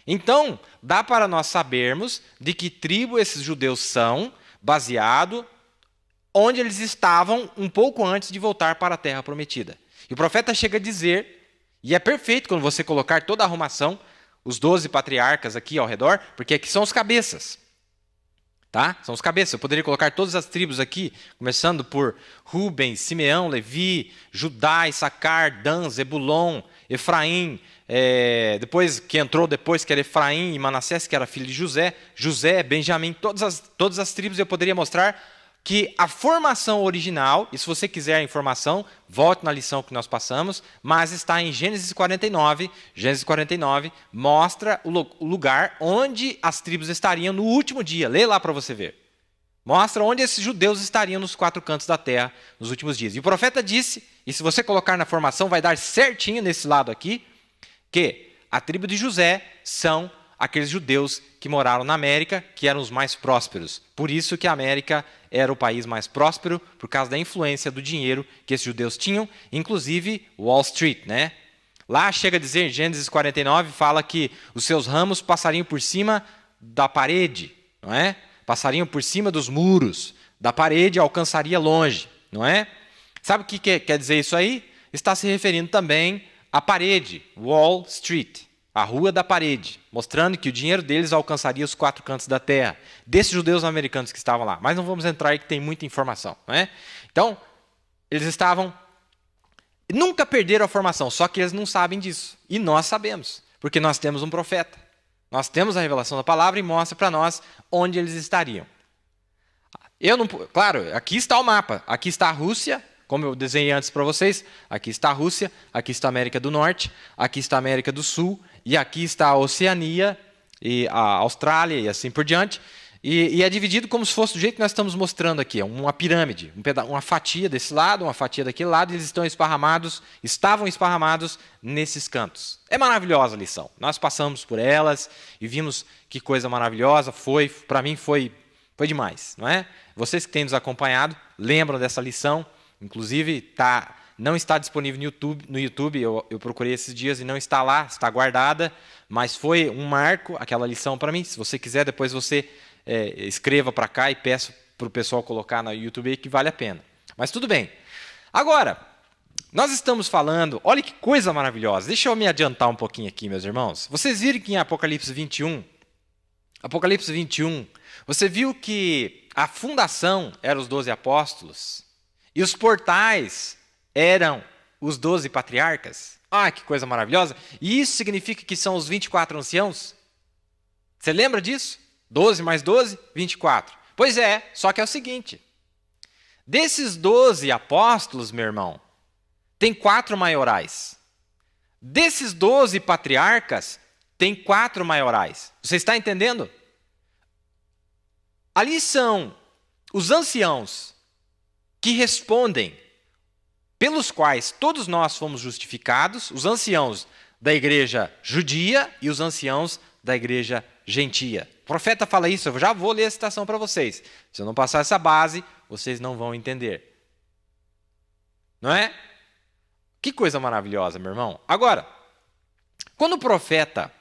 Então, dá para nós sabermos de que tribo esses judeus são, baseado onde eles estavam um pouco antes de voltar para a Terra Prometida. E o profeta chega a dizer, e é perfeito quando você colocar toda a arrumação, os 12 patriarcas aqui ao redor, porque aqui são os cabeças. Tá? São os cabeças. Eu poderia colocar todas as tribos aqui, começando por Ruben, Simeão, Levi, Judá, Issacar, Dan, Zebulon, Efraim, depois que entrou depois, que era Efraim e Manassés, que era filho de José, Benjamim, todas as tribos eu poderia mostrar que a formação original, e se você quiser a informação, volte na lição que nós passamos, mas está em Gênesis 49. Gênesis 49 mostra o lugar onde as tribos estariam no último dia. Lê lá para você ver. Mostra onde esses judeus estariam nos 4 cantos da terra nos últimos dias. E o profeta disse, e se você colocar na formação, vai dar certinho nesse lado aqui, que a tribo de José são aqueles judeus que moraram na América, que eram os mais prósperos. Por isso que a América era o país mais próspero, por causa da influência do dinheiro que esses judeus tinham, inclusive Wall Street, né? Lá chega a dizer, em Gênesis 49, fala que os seus ramos passariam por cima da parede, não é? Passariam por cima dos muros, da parede alcançaria longe, não é? Sabe o que quer dizer isso aí? Está se referindo também à parede, Wall Street, a rua da parede, mostrando que o dinheiro deles alcançaria os 4 cantos da terra, desses judeus americanos que estavam lá. Mas não vamos entrar aí que tem muita informação, não é? Então, eles nunca perderam a formação, só que eles não sabem disso. E nós sabemos, porque nós temos um profeta. Nós temos a revelação da palavra e mostra para nós onde eles estariam. Claro, aqui está o mapa. Aqui está a Rússia, como eu desenhei antes para vocês. Aqui está a Rússia, aqui está a América do Norte, aqui está a América do Sul, e aqui está a Oceania, e a Austrália e assim por diante. E é dividido como se fosse do jeito que nós estamos mostrando aqui, uma pirâmide, uma fatia desse lado, uma fatia daquele lado, e eles estavam esparramados nesses cantos. É maravilhosa a lição. Nós passamos por elas e vimos que coisa maravilhosa para mim foi demais, não é? Vocês que têm nos acompanhado lembram dessa lição, inclusive não está disponível no YouTube, eu procurei esses dias e não está lá, está guardada, mas foi um marco, aquela lição para mim. Se você quiser, depois você escreva para cá e peça para o pessoal colocar no YouTube aí, que vale a pena. Mas tudo bem. Agora, nós estamos falando, olha que coisa maravilhosa, deixa eu me adiantar um pouquinho aqui, meus irmãos. Vocês viram que em Apocalipse 21, você viu que a fundação eram os 12 apóstolos e os portais eram os 12 patriarcas? Ah, que coisa maravilhosa! E isso significa que são os 24 anciãos? Você lembra disso? 12 mais 12, 24. Pois é, só que é o seguinte. Desses 12 apóstolos, meu irmão, tem 4 maiorais. Desses 12 patriarcas, tem 4 maiorais. Você está entendendo? Ali são os anciãos que respondem, pelos quais todos nós fomos justificados, os anciãos da igreja judia e os anciãos da igreja gentia. O profeta fala isso, eu já vou ler a citação para vocês. Se eu não passar essa base, vocês não vão entender. Não é? Que coisa maravilhosa, meu irmão. Agora, quando o profeta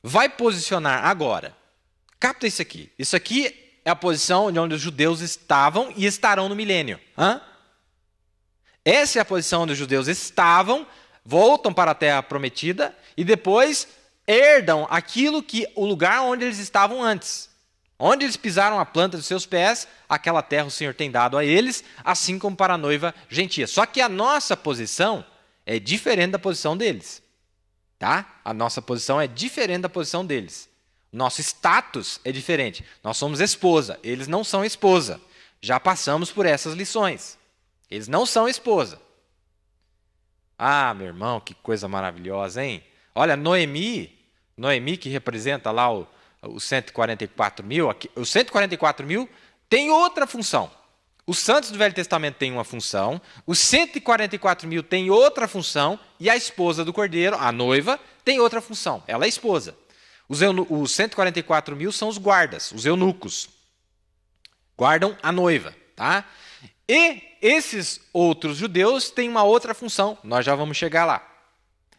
vai posicionar agora, capta isso aqui. Isso aqui é a posição de onde os judeus estavam e estarão no milênio. Essa é a posição onde os judeus estavam, voltam para a terra prometida e depois herdam o lugar onde eles estavam antes. Onde eles pisaram a planta dos seus pés, aquela terra o Senhor tem dado a eles, assim como para a noiva gentia. Só que a nossa posição é diferente da posição deles. Tá? A nossa posição é diferente da posição deles. Nosso status é diferente. Nós somos esposa, eles não são esposa. Já passamos por essas lições. Eles não são esposa. Ah, meu irmão, que coisa maravilhosa, hein? Olha, Noemi que representa lá os 144 mil, os 144 mil tem outra função. Os santos do Velho Testamento têm uma função, os 144 mil têm outra função, e a esposa do Cordeiro, a noiva, tem outra função. Ela é esposa. Os 144 mil são os guardas, os eunucos. Guardam a noiva. Tá? E esses outros judeus têm uma outra função. Nós já vamos chegar lá.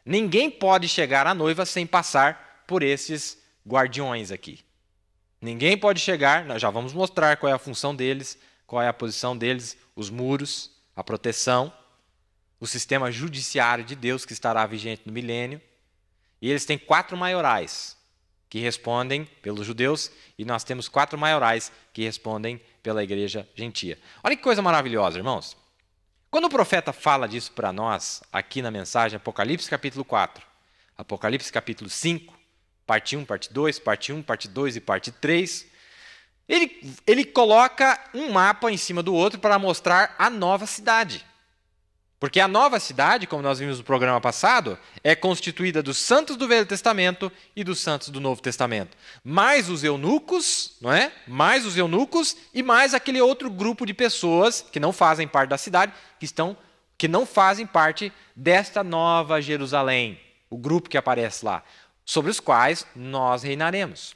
Ninguém pode chegar à noiva sem passar por esses guardiões aqui. Ninguém pode chegar, nós já vamos mostrar qual é a função deles, qual é a posição deles, os muros, a proteção, o sistema judiciário de Deus que estará vigente no milênio. E eles têm 4 maiorais que respondem pelos judeus e nós temos 4 maiorais que respondem pela igreja gentia. Olha que coisa maravilhosa, irmãos. Quando o profeta fala disso para nós, aqui na mensagem Apocalipse capítulo 4, Apocalipse capítulo 5, parte 1, parte 2, parte 1, parte 2 e parte 3, ele coloca um mapa em cima do outro para mostrar a nova cidade. Porque a nova cidade, como nós vimos no programa passado, é constituída dos santos do Velho Testamento e dos santos do Novo Testamento. Mais os eunucos, não é? Mais os eunucos e mais aquele outro grupo de pessoas que não fazem parte da cidade, que não fazem parte desta nova Jerusalém, o grupo que aparece lá, sobre os quais nós reinaremos.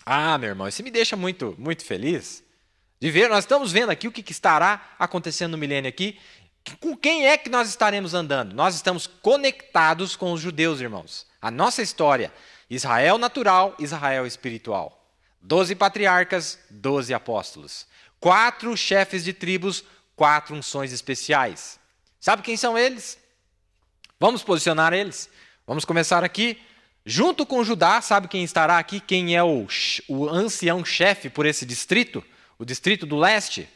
Ah, meu irmão, isso me deixa muito, muito feliz de ver. Nós estamos vendo aqui o que estará acontecendo no milênio aqui. Com quem é que nós estaremos andando? Nós estamos conectados com os judeus, irmãos. A nossa história, Israel natural, Israel espiritual. 12 patriarcas, 12 apóstolos. 4 chefes de tribos, 4 unções especiais. Sabe quem são eles? Vamos posicionar eles. Vamos começar aqui. Junto com Judá, sabe quem estará aqui? Quem é o ancião chefe por esse distrito? O distrito do leste?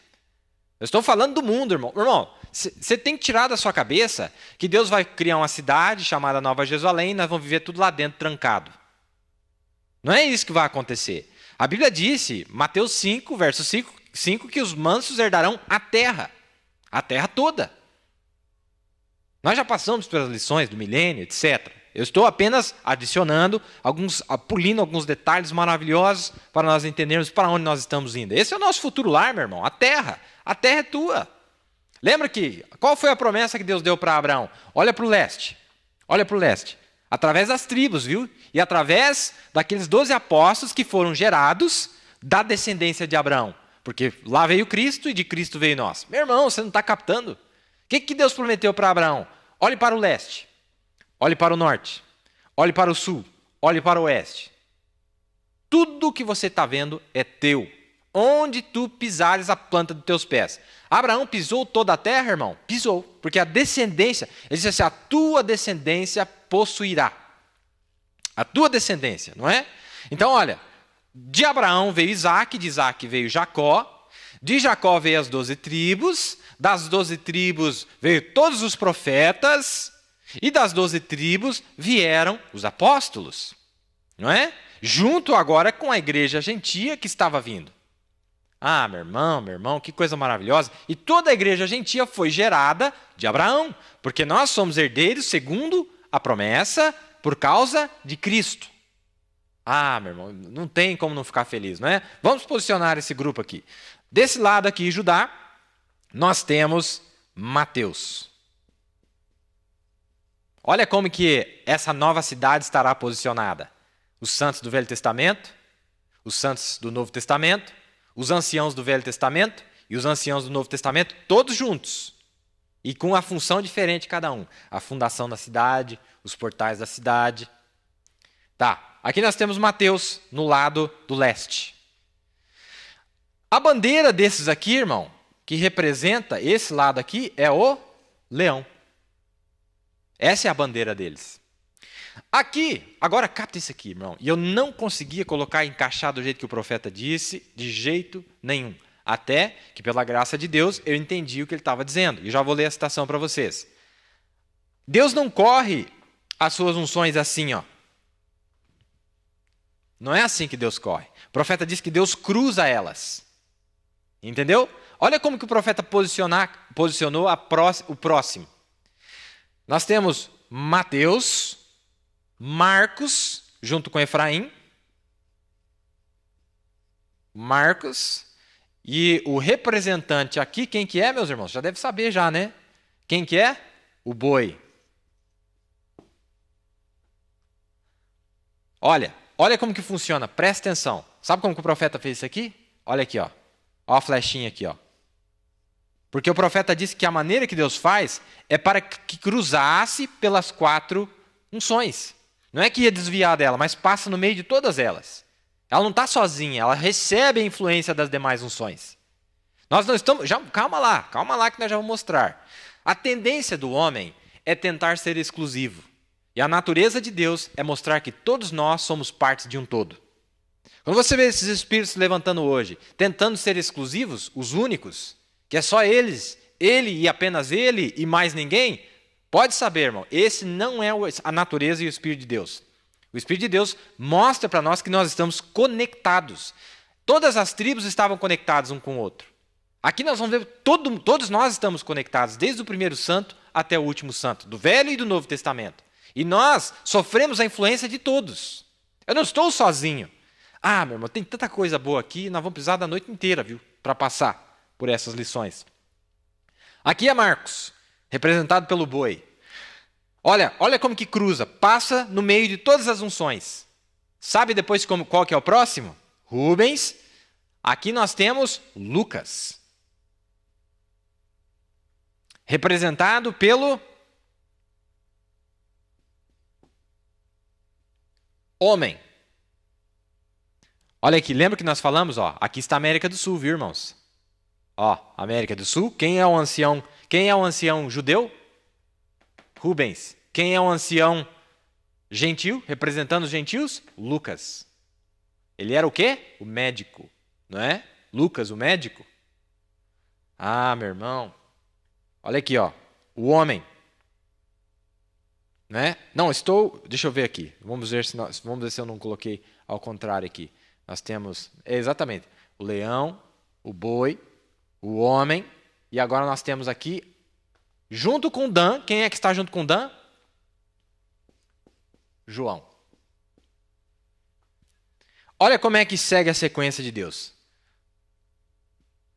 Eu estou falando do mundo, irmão. Irmão, você tem que tirar da sua cabeça que Deus vai criar uma cidade chamada Nova Jerusalém e nós vamos viver tudo lá dentro trancado. Não é isso que vai acontecer. A Bíblia disse, Mateus 5, verso 5, que os mansos herdarão a terra toda. Nós já passamos pelas lições do milênio, etc. Eu estou apenas adicionando, pulindo alguns detalhes maravilhosos para nós entendermos para onde nós estamos indo. Esse é o nosso futuro lar, meu irmão, a terra. A terra é tua. Lembra qual foi a promessa que Deus deu para Abraão? Olha para o leste. Olha para o leste. Através das tribos, viu? E através daqueles 12 apóstolos que foram gerados da descendência de Abraão. Porque lá veio Cristo e de Cristo veio nós. Meu irmão, você não está captando? O que Deus prometeu para Abraão? Olhe para o leste. Olhe para o norte. Olhe para o sul. Olhe para o oeste. Tudo que você está vendo é teu. Onde tu pisares a planta dos teus pés. Abraão pisou toda a terra, irmão? Pisou. Porque a descendência, ele disse assim, a tua descendência possuirá. A tua descendência, não é? Então, olha, de Abraão veio Isaac, de Isaac veio Jacó, de Jacó veio as 12 tribos, das 12 tribos veio todos os profetas, e das 12 tribos vieram os apóstolos, não é? Junto agora com a igreja gentia que estava vindo. Ah, meu irmão, que coisa maravilhosa. E toda a igreja gentia foi gerada de Abraão, porque nós somos herdeiros segundo a promessa por causa de Cristo. Ah, meu irmão, não tem como não ficar feliz, não é? Vamos posicionar esse grupo aqui. Desse lado aqui, Judá, nós temos Mateus. Olha como que essa nova cidade estará posicionada. Os santos do Velho Testamento, os santos do Novo Testamento, os anciãos do Velho Testamento e os anciãos do Novo Testamento, todos juntos. E com a função diferente cada um. A fundação da cidade, os portais da cidade. Tá, aqui nós temos Mateus no lado do leste. A bandeira desses aqui, irmão, que representa esse lado aqui, é o leão. Essa é a bandeira deles. Aqui, agora capta isso aqui, irmão. E eu não conseguia colocar, encaixar do jeito que o profeta disse, de jeito nenhum. Até que, pela graça de Deus, eu entendi o que ele estava dizendo. E já vou ler a citação para vocês. Deus não corre as suas unções assim, ó. Não é assim que Deus corre. O profeta diz que Deus cruza elas. Entendeu? Olha como que o profeta posicionou o próximo. Nós temos Mateus, Marcos, junto com Efraim. Marcos. E o representante aqui, quem que é, meus irmãos? Já deve saber já, né? Quem que é? O boi. Olha como que funciona, presta atenção. Sabe como que o profeta fez isso aqui? Olha aqui, ó. Ó a flechinha aqui, ó. Porque o profeta disse que a maneira que Deus faz é para que cruzasse pelas 4 unções. Não é que ia desviar dela, mas passa no meio de todas elas. Ela não está sozinha, ela recebe a influência das demais unções. Nós não estamos... calma lá que nós já vamos mostrar. A tendência do homem é tentar ser exclusivo. E a natureza de Deus é mostrar que todos nós somos partes de um todo. Quando você vê esses espíritos se levantando hoje, tentando ser exclusivos, os únicos, que é só eles, ele e apenas ele e mais ninguém, pode saber, irmão, esse não é a natureza e o Espírito de Deus. O Espírito de Deus mostra para nós que nós estamos conectados. Todas as tribos estavam conectadas um com o outro. Aqui nós vamos ver, todos nós estamos conectados, desde o primeiro santo até o último santo, do Velho e do Novo Testamento. E nós sofremos a influência de todos. Eu não estou sozinho. Ah, meu irmão, tem tanta coisa boa aqui, nós vamos precisar da noite inteira, viu, para passar por essas lições. Aqui é Marcos, representado pelo boi. Olha como que cruza, passa no meio de todas as unções. Sabe depois qual que é o próximo? Rubens. Aqui nós temos Lucas, representado pelo homem. Olha aqui, lembra que nós falamos? Ó, aqui está a América do Sul, viu, irmãos? Ó, América do Sul. Quem é o ancião judeu? Rubens. Quem é o ancião gentil, representando os gentios? Lucas. Ele era o quê? O médico, não é? Lucas, o médico. Ah, meu irmão. Olha aqui, ó. O homem. Né? Não, deixa eu ver aqui. Vamos ver se eu não coloquei ao contrário aqui. Nós temos, exatamente, o leão, o boi, o homem, e agora nós temos aqui, junto com Dan, quem é que está junto com Dan? João. Olha como é que segue a sequência de Deus.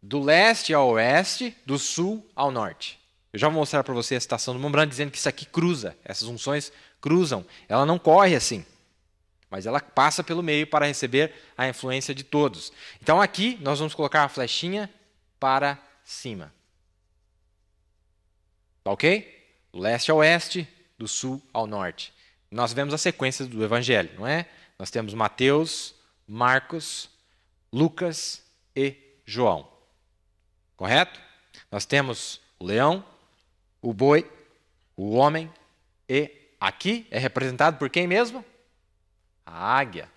Do leste ao oeste, do sul ao norte. Eu já vou mostrar para você a citação do Mombrand dizendo que isso aqui cruza, essas unções cruzam. Ela não corre assim, mas ela passa pelo meio para receber a influência de todos. Então aqui nós vamos colocar a flechinha para cima. Tá ok? Do leste ao oeste, do sul ao norte. Nós vemos a sequência do evangelho, não é? Nós temos Mateus, Marcos, Lucas e João. Correto? Nós temos o leão, o boi, o homem e aqui é representado por quem mesmo? A águia.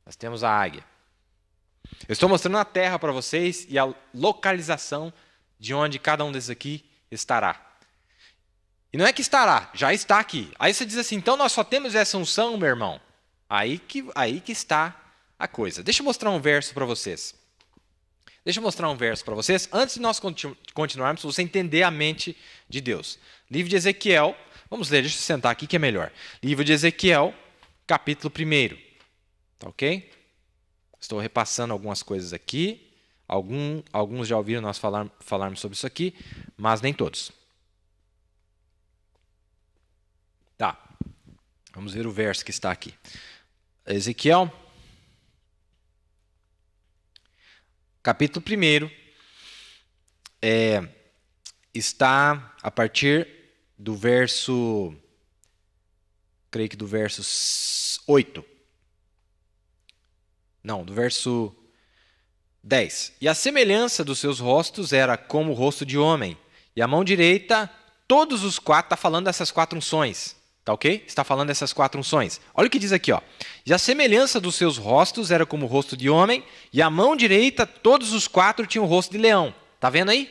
Nós temos a águia. Eu estou mostrando a terra para vocês e a localização de onde cada um desses aqui estará. E não é que estará, já está aqui. Aí você diz assim, então nós só temos essa unção, meu irmão. Aí que está a coisa. Deixa eu mostrar um verso para vocês. Deixa eu mostrar um verso para vocês, antes de nós continuarmos, para você entender a mente de Deus. Livro de Ezequiel, vamos ler, deixa eu sentar aqui que é melhor. Livro de Ezequiel, capítulo 1. Tá ok? Estou repassando algumas coisas aqui. Alguns já ouviram nós falarmos sobre isso aqui, mas nem todos. Tá. Vamos ver o verso que está aqui. Ezequiel, capítulo 1, está a partir do verso, creio que do verso 8. Não, do verso 10. E a semelhança dos seus rostos era como o rosto de homem, e a mão direita, todos os quatro, está falando dessas 4 unções. Tá ok? Está falando dessas 4 unções. Olha o que diz aqui, ó. E a semelhança dos seus rostos era como o rosto de homem, e a mão direita, todos os 4 tinham o rosto de leão. Tá vendo aí?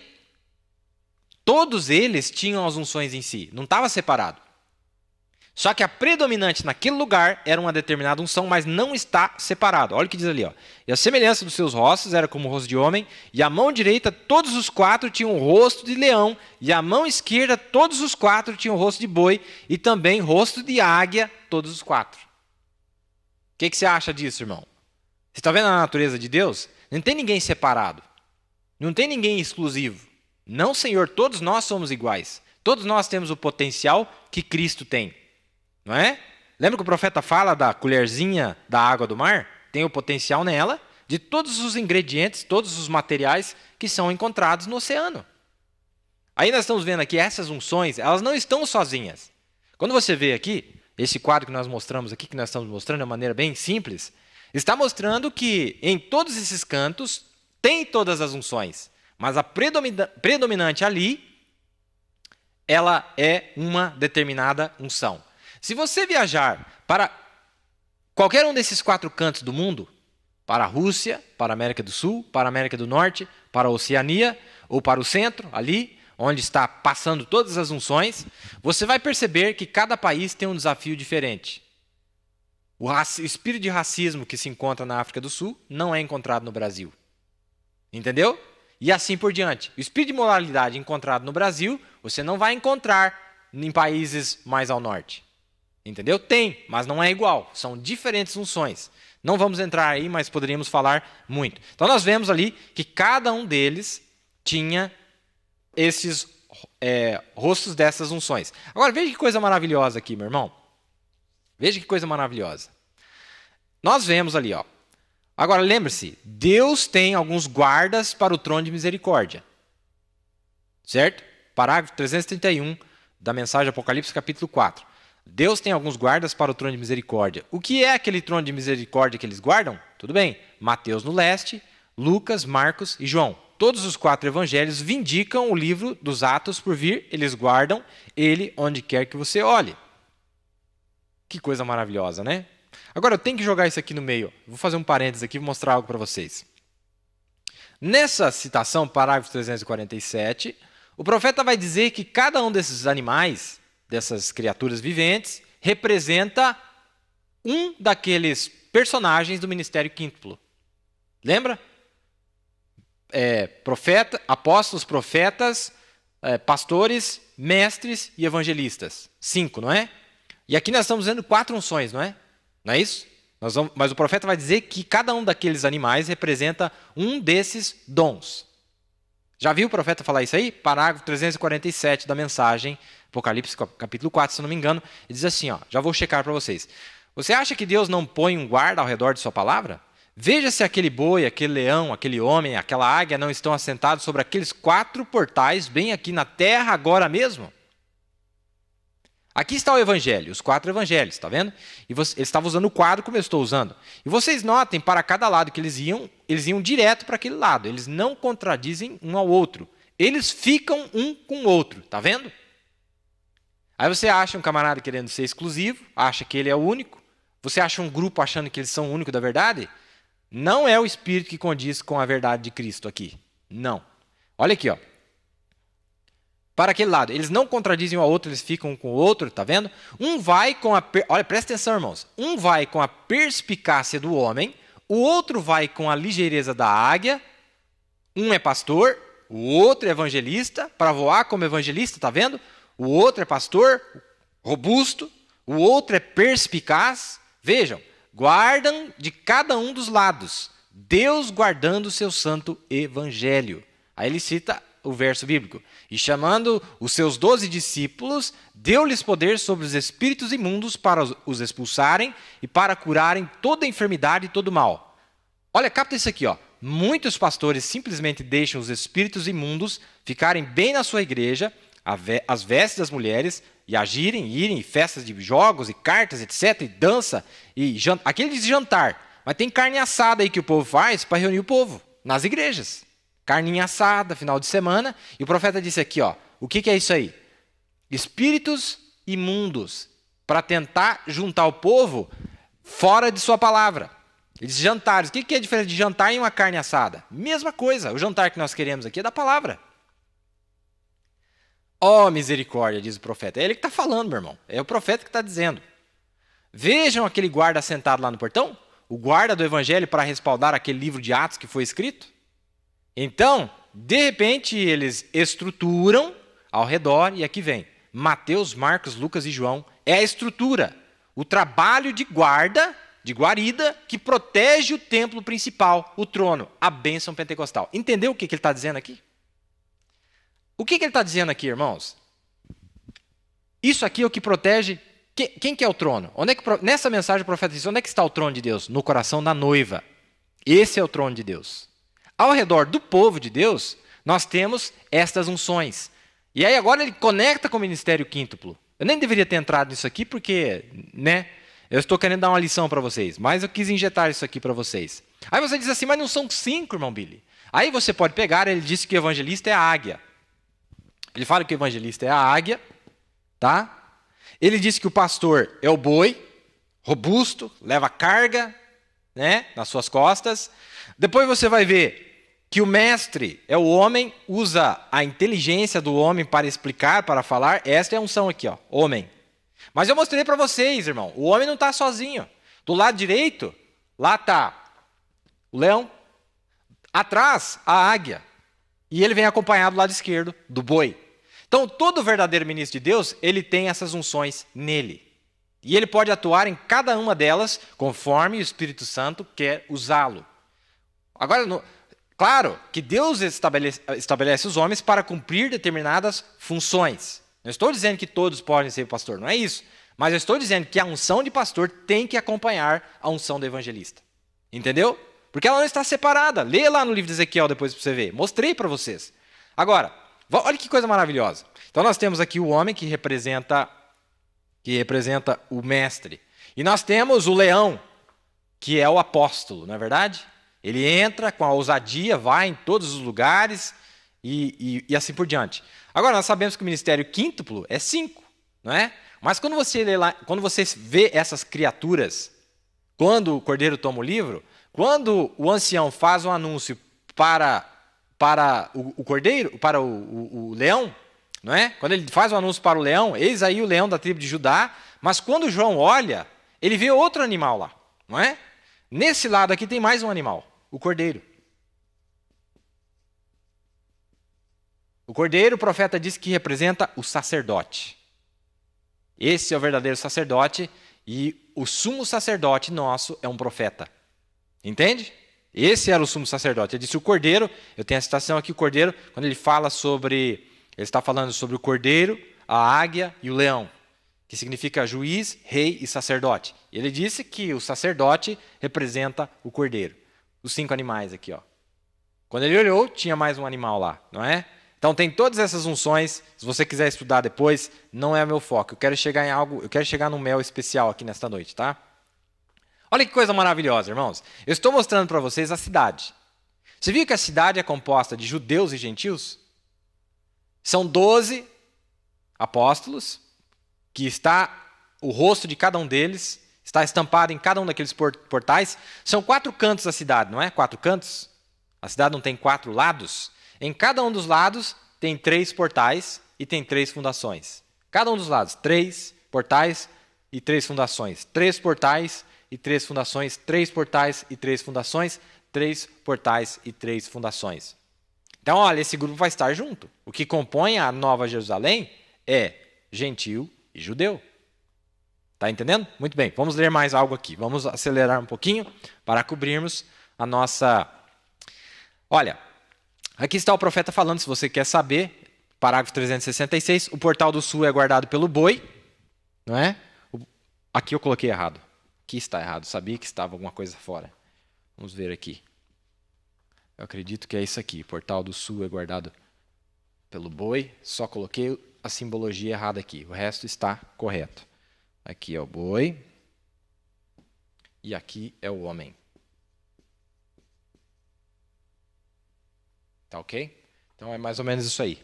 Todos eles tinham as unções em si, não estava separado. Só que a predominante naquele lugar era uma determinada unção, mas não está separado. Olha o que diz ali, ó. E a semelhança dos seus rostos era como o rosto de homem, e a mão direita, todos os 4 tinham o rosto de leão, e a mão esquerda, todos os 4 tinham o rosto de boi, e também rosto de águia, todos os 4. O que você acha disso, irmão? Você está vendo a natureza de Deus? Não tem ninguém separado. Não tem ninguém exclusivo. Não, Senhor, todos nós somos iguais. Todos nós temos o potencial que Cristo tem. Não é? Lembra que o profeta fala da colherzinha da água do mar? Tem o potencial nela de todos os ingredientes, todos os materiais que são encontrados no oceano. Aí nós estamos vendo aqui essas unções, elas não estão sozinhas. Quando você vê aqui, esse quadro que nós mostramos aqui, que nós estamos mostrando de uma maneira bem simples, está mostrando que em todos esses cantos tem todas as unções, mas a predominante ali, ela é uma determinada unção. Se você viajar para qualquer um desses 4 cantos do mundo, para a Rússia, para a América do Sul, para a América do Norte, para a Oceania, ou para o centro, ali, onde está passando todas as unções, você vai perceber que cada país tem um desafio diferente. O espírito de racismo que se encontra na África do Sul não é encontrado no Brasil. Entendeu? E assim por diante. O espírito de moralidade encontrado no Brasil, você não vai encontrar em países mais ao norte. Entendeu? Tem, mas não é igual. São diferentes unções. Não vamos entrar aí, mas poderíamos falar muito. Então nós vemos ali que cada um deles tinha esses rostos dessas unções. Agora veja que coisa maravilhosa aqui, meu irmão. Veja que coisa maravilhosa. Nós vemos ali, ó. Agora lembre-se, Deus tem alguns guardas para o trono de misericórdia. Certo? Parágrafo 331 da mensagem Apocalipse capítulo 4. Deus tem alguns guardas para o trono de misericórdia. O que é aquele trono de misericórdia que eles guardam? Tudo bem. Mateus no leste, Lucas, Marcos e João. Todos os 4 evangelhos vindicam o livro dos Atos por vir. Eles guardam ele onde quer que você olhe. Que coisa maravilhosa, né? Agora eu tenho que jogar isso aqui no meio. Vou fazer um parênteses aqui e mostrar algo para vocês. Nessa citação, parágrafo 347, o profeta vai dizer que cada um desses animais, dessas criaturas viventes, representa um daqueles personagens do ministério quíntuplo. Lembra? Apóstolos, profetas, pastores, mestres e evangelistas. 5, não é? E aqui nós estamos vendo 4 unções, não é? Não é isso? Mas o profeta vai dizer que cada um daqueles animais representa um desses dons. Já viu o profeta falar isso aí? Parágrafo 347 da mensagem, Apocalipse capítulo 4, se não me engano, ele diz assim, ó, já vou checar para vocês. Você acha que Deus não põe um guarda ao redor de sua palavra? Veja se aquele boi, aquele leão, aquele homem, aquela águia não estão assentados sobre aqueles 4 portais bem aqui na terra agora mesmo. Aqui está o evangelho, os 4 evangelhos, está vendo? E ele estava usando o quadro como eu estou usando. E vocês notem, para cada lado que eles iam direto para aquele lado. Eles não contradizem um ao outro. Eles ficam um com o outro, está vendo? Aí você acha um camarada querendo ser exclusivo, acha que ele é o único. Você acha um grupo achando que eles são o único da verdade? Não é o espírito que condiz com a verdade de Cristo aqui. Não. Olha aqui, ó. Para aquele lado, eles não contradizem um ao outro, eles ficam um com o outro, tá vendo? Um vai com a... Olha, presta atenção, irmãos. Um vai com a perspicácia do homem, o outro vai com a ligeireza da águia, Um é pastor, o outro é evangelista, para voar como evangelista, tá vendo? O outro é pastor, robusto, o outro é perspicaz. Vejam, guardam de cada um dos lados, Deus guardando o seu santo evangelho. Aí ele cita o verso bíblico. E chamando os seus 12 discípulos, deu-lhes poder sobre os espíritos imundos para os expulsarem e para curarem toda enfermidade e todo mal. Olha, capta isso aqui, ó. Muitos pastores simplesmente deixam os espíritos imundos ficarem bem na sua igreja, às vestes das mulheres, e irem em festas de jogos e cartas, etc., e dança, e aquele de jantar. Mas tem carne assada aí que o povo faz para reunir o povo nas igrejas. Carninha assada, final de semana. E o profeta disse aqui, ó, o que é isso aí? Espíritos imundos, para tentar juntar o povo fora de sua palavra. Eles jantares. O que é a diferença de jantar e uma carne assada? Mesma coisa. O jantar que nós queremos aqui é da palavra. Ó, misericórdia, diz o profeta. É ele que está falando, meu irmão. É o profeta que está dizendo. Vejam aquele guarda sentado lá no portão? O guarda do evangelho para respaldar aquele livro de Atos que foi escrito? Então, de repente, eles estruturam ao redor, e aqui vem Mateus, Marcos, Lucas e João. É a estrutura, o trabalho de guarda, de guarida, que protege o templo principal, o trono, a bênção pentecostal. Entendeu o que ele está dizendo aqui? O que ele está dizendo aqui, irmãos? Isso aqui é o que protege. Quem que é o trono? Nessa mensagem o profeta diz, onde é que está o trono de Deus? No coração da noiva. Esse é o trono de Deus. Ao redor do povo de Deus, nós temos estas unções. E aí agora ele conecta com o ministério quíntuplo. Eu nem deveria ter entrado nisso aqui porque, né? Eu estou querendo dar uma lição para vocês, mas eu quis injetar isso aqui para vocês. Aí você diz assim, mas não são 5, irmão Billy. Aí você pode pegar, ele disse que o evangelista é a águia. Ele fala que o evangelista é a águia, tá? Ele disse que o pastor é o boi, robusto, leva carga, né, nas suas costas. Depois você vai ver que o mestre é o homem, usa a inteligência do homem para explicar, para falar. Esta é a unção aqui, ó, homem. Mas eu mostrei para vocês, irmão, o homem não está sozinho. Do lado direito, lá está o leão. Atrás, a águia. E ele vem acompanhado do lado esquerdo do boi. Então, todo verdadeiro ministro de Deus, ele tem essas unções nele. E ele pode atuar em cada uma delas conforme o Espírito Santo quer usá-lo. Agora, claro que Deus estabelece os homens para cumprir determinadas funções. Não estou dizendo que todos podem ser pastor, não é isso. Mas eu estou dizendo que a unção de pastor tem que acompanhar a unção do evangelista. Entendeu? Porque ela não está separada. Lê lá no livro de Ezequiel depois para você ver. Mostrei para vocês. Agora, olha que coisa maravilhosa. Então nós temos aqui o homem que representa o mestre. E nós temos o leão, que é o apóstolo, não é verdade? Ele entra com a ousadia, vai em todos os lugares e assim por diante. Agora, nós sabemos que o ministério quíntuplo é 5, não é? Mas quando você lê lá, quando você vê essas criaturas, quando o cordeiro toma o livro, quando o ancião faz um anúncio para o cordeiro, para o leão, não é? Quando ele faz um anúncio para o leão, eis aí o leão da tribo de Judá, mas quando João olha, ele vê outro animal lá, não é? Nesse lado aqui tem mais um animal, o cordeiro. O cordeiro, o profeta diz que representa o sacerdote. Esse é o verdadeiro sacerdote e o sumo sacerdote nosso é um profeta. Entende? Esse era o sumo sacerdote. Ele disse o cordeiro, eu tenho a citação aqui, o cordeiro, quando ele fala ele está falando sobre o cordeiro, a águia e o leão, que significa juiz, rei e sacerdote. Ele disse que o sacerdote representa o cordeiro. Os 5 animais aqui, ó. Quando ele olhou, tinha mais um animal lá, não é? Então tem todas essas unções. Se você quiser estudar depois, não é o meu foco. Eu quero chegar em algo, eu quero chegar num mel especial aqui nesta noite, tá? Olha que coisa maravilhosa, irmãos. Eu estou mostrando para vocês a cidade. Você viu que a cidade é composta de judeus e gentios? São 12 apóstolos, que está o rosto de cada um deles, está estampado em cada um daqueles portais. São 4 cantos da cidade, não é? 4 cantos? A cidade não tem 4 lados? Em cada um dos lados tem 3 portais e tem 3 fundações. Cada um dos lados, 3 portais e 3 fundações. 3 portais e 3 fundações. 3 portais e 3 fundações. 3 portais e 3 fundações. Então, olha, esse grupo vai estar junto. O que compõe a Nova Jerusalém é gentil e judeu. Tá entendendo? Muito bem, vamos ler mais algo aqui. Vamos acelerar um pouquinho para cobrirmos a nossa... Olha, aqui está o profeta falando, se você quer saber, parágrafo 366, o portal do sul é guardado pelo boi, não é? Aqui eu coloquei errado. Aqui está errado, sabia que estava alguma coisa fora. Vamos ver aqui. Eu acredito que é isso aqui. Portal do sul é guardado pelo boi. Só coloquei a simbologia errada aqui. O resto está correto. Aqui é o boi. E aqui é o homem. Tá ok? Então é mais ou menos isso aí.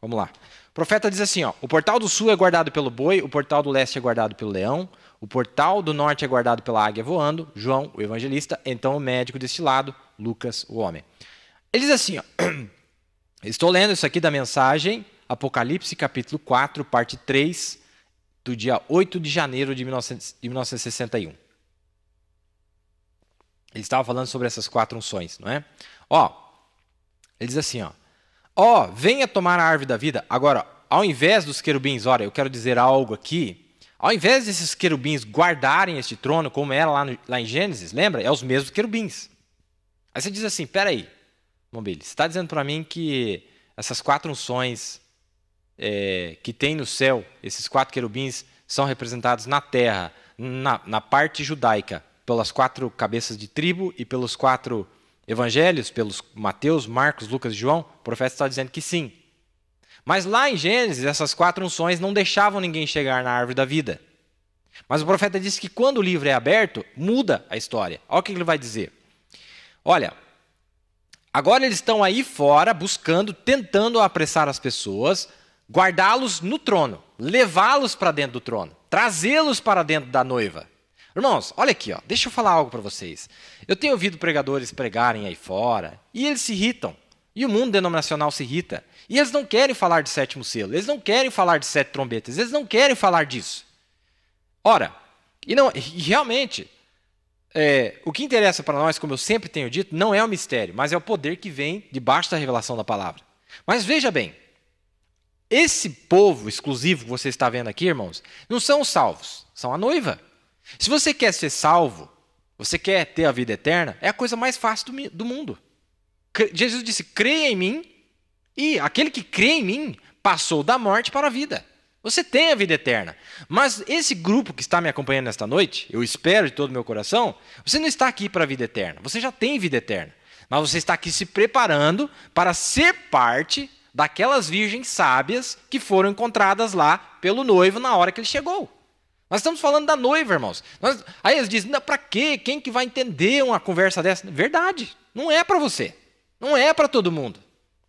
Vamos lá. O profeta diz assim, ó, o portal do sul é guardado pelo boi, o portal do leste é guardado pelo leão, o portal do norte é guardado pela águia voando, João, o evangelista, então o médico deste lado, Lucas, o homem. Ele diz assim, ó, estou lendo isso aqui da mensagem, Apocalipse capítulo 4, parte 3, do dia 8 de janeiro de 1961. Ele estava falando sobre essas 4 unções, não é? Ó, ele diz assim, ó, venha tomar a árvore da vida. Agora, ao invés dos querubins, olha, eu quero dizer algo aqui. Ao invés desses querubins guardarem este trono, como era lá em Gênesis, lembra? É os mesmos querubins. Aí você diz assim, peraí, Mobile, você está dizendo para mim que essas 4 unções que tem no céu, esses 4 querubins, são representados na terra, na parte judaica, pelas 4 cabeças de tribo e pelos 4 evangelhos, pelos Mateus, Marcos, Lucas e João? O profeta está dizendo que sim. Mas lá em Gênesis, essas 4 unções não deixavam ninguém chegar na árvore da vida. Mas o profeta disse que quando o livro é aberto, muda a história. Olha o que ele vai dizer. Olha, agora eles estão aí fora, buscando, tentando apressar as pessoas, guardá-los no trono, levá-los para dentro do trono, trazê-los para dentro da noiva. Irmãos, olha aqui, ó, deixa eu falar algo para vocês. Eu tenho ouvido pregadores pregarem aí fora, e eles se irritam. E o mundo denominacional se irrita. E eles não querem falar de 7º selo, eles não querem falar de 7 trombetas, eles não querem falar disso. Ora, e realmente, o que interessa para nós, como eu sempre tenho dito, não é o mistério, mas é o poder que vem debaixo da revelação da palavra. Mas veja bem, esse povo exclusivo que você está vendo aqui, irmãos, não são os salvos, são a noiva. Se você quer ser salvo, você quer ter a vida eterna, é a coisa mais fácil do mundo. Jesus disse, creia em mim, e aquele que crê em mim passou da morte para a vida. Você tem a vida eterna. Mas esse grupo que está me acompanhando nesta noite, eu espero de todo o meu coração, você não está aqui para a vida eterna, você já tem vida eterna. Mas você está aqui se preparando para ser parte daquelas virgens sábias que foram encontradas lá pelo noivo na hora que ele chegou. Nós estamos falando da noiva, irmãos. Aí eles dizem, para quê? Quem que vai entender uma conversa dessa? Verdade, não é para você. Não é para todo mundo.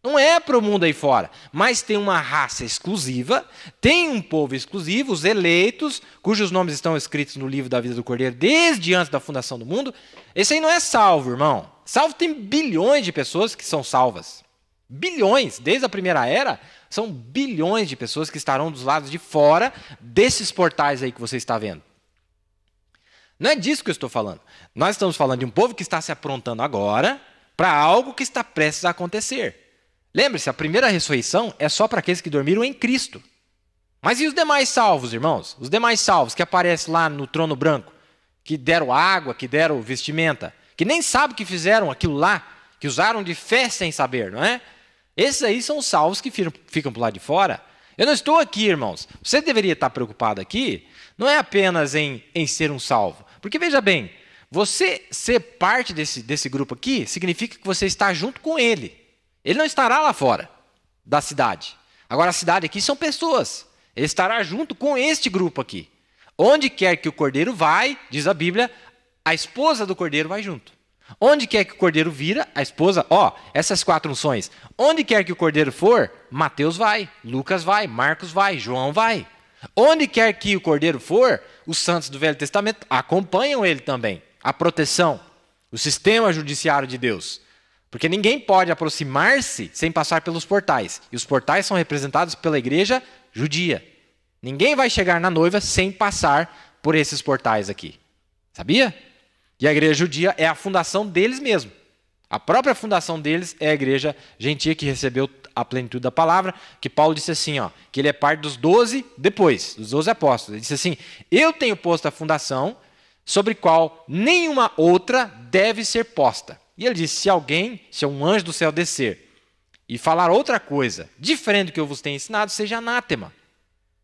Não é para o mundo aí fora. Mas tem uma raça exclusiva, tem um povo exclusivo, os eleitos, cujos nomes estão escritos no livro da vida do Cordeiro desde antes da fundação do mundo. Esse aí não é salvo, irmão. Salvo tem bilhões de pessoas que são salvas. Bilhões. Desde a primeira era, são bilhões de pessoas que estarão dos lados de fora desses portais aí que você está vendo. Não é disso que eu estou falando. Nós estamos falando de um povo que está se aprontando agora para algo que está prestes a acontecer. Lembre-se, a primeira ressurreição é só para aqueles que dormiram em Cristo. Mas e os demais salvos, irmãos? Os demais salvos que aparecem lá no trono branco, que deram água, que deram vestimenta, que nem sabem que fizeram aquilo lá, que usaram de fé sem saber, não é? Esses aí são os salvos que ficam para o lado de fora. Eu não estou aqui, irmãos. Você deveria estar preocupado aqui, não é apenas em ser um salvo. Porque veja bem, você ser parte desse grupo aqui significa que você está junto com ele. Ele não estará lá fora da cidade. Agora, a cidade aqui são pessoas. Ele estará junto com este grupo aqui. Onde quer que o cordeiro vai, diz a Bíblia, a esposa do cordeiro vai junto. Onde quer que o cordeiro vira, a esposa, essas 4 unções. Onde quer que o cordeiro for, Mateus vai, Lucas vai, Marcos vai, João vai. Onde quer que o cordeiro for, os santos do Velho Testamento acompanham ele também. A proteção, o sistema judiciário de Deus. Porque ninguém pode aproximar-se sem passar pelos portais. E os portais são representados pela igreja judia. Ninguém vai chegar na noiva sem passar por esses portais aqui. Sabia? E a igreja judia é a fundação deles mesmos. A própria fundação deles é a igreja gentia que recebeu a plenitude da palavra, que Paulo disse assim, ó, que ele é parte dos 12 depois, dos 12 apóstolos. Ele disse assim, eu tenho posto a fundação sobre qual nenhuma outra deve ser posta. E ele disse, se um anjo do céu descer e falar outra coisa, diferente do que eu vos tenho ensinado, seja anátema.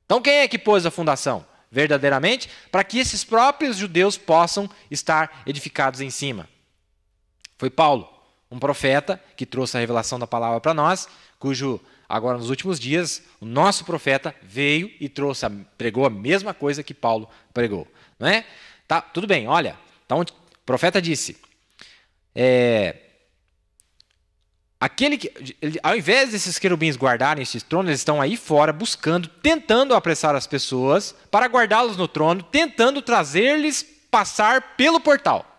Então quem é que pôs a fundação? Verdadeiramente, para que esses próprios judeus possam estar edificados em cima. Foi Paulo, um profeta que trouxe a revelação da palavra para nós, cujo, agora nos últimos dias, o nosso profeta veio e pregou a mesma coisa que Paulo pregou. Não é? Tá, tudo bem, olha. Então, o profeta disse, ao invés desses querubins guardarem esses tronos, eles estão aí fora buscando, tentando apressar as pessoas para guardá-los no trono, tentando trazer-lhes passar pelo portal.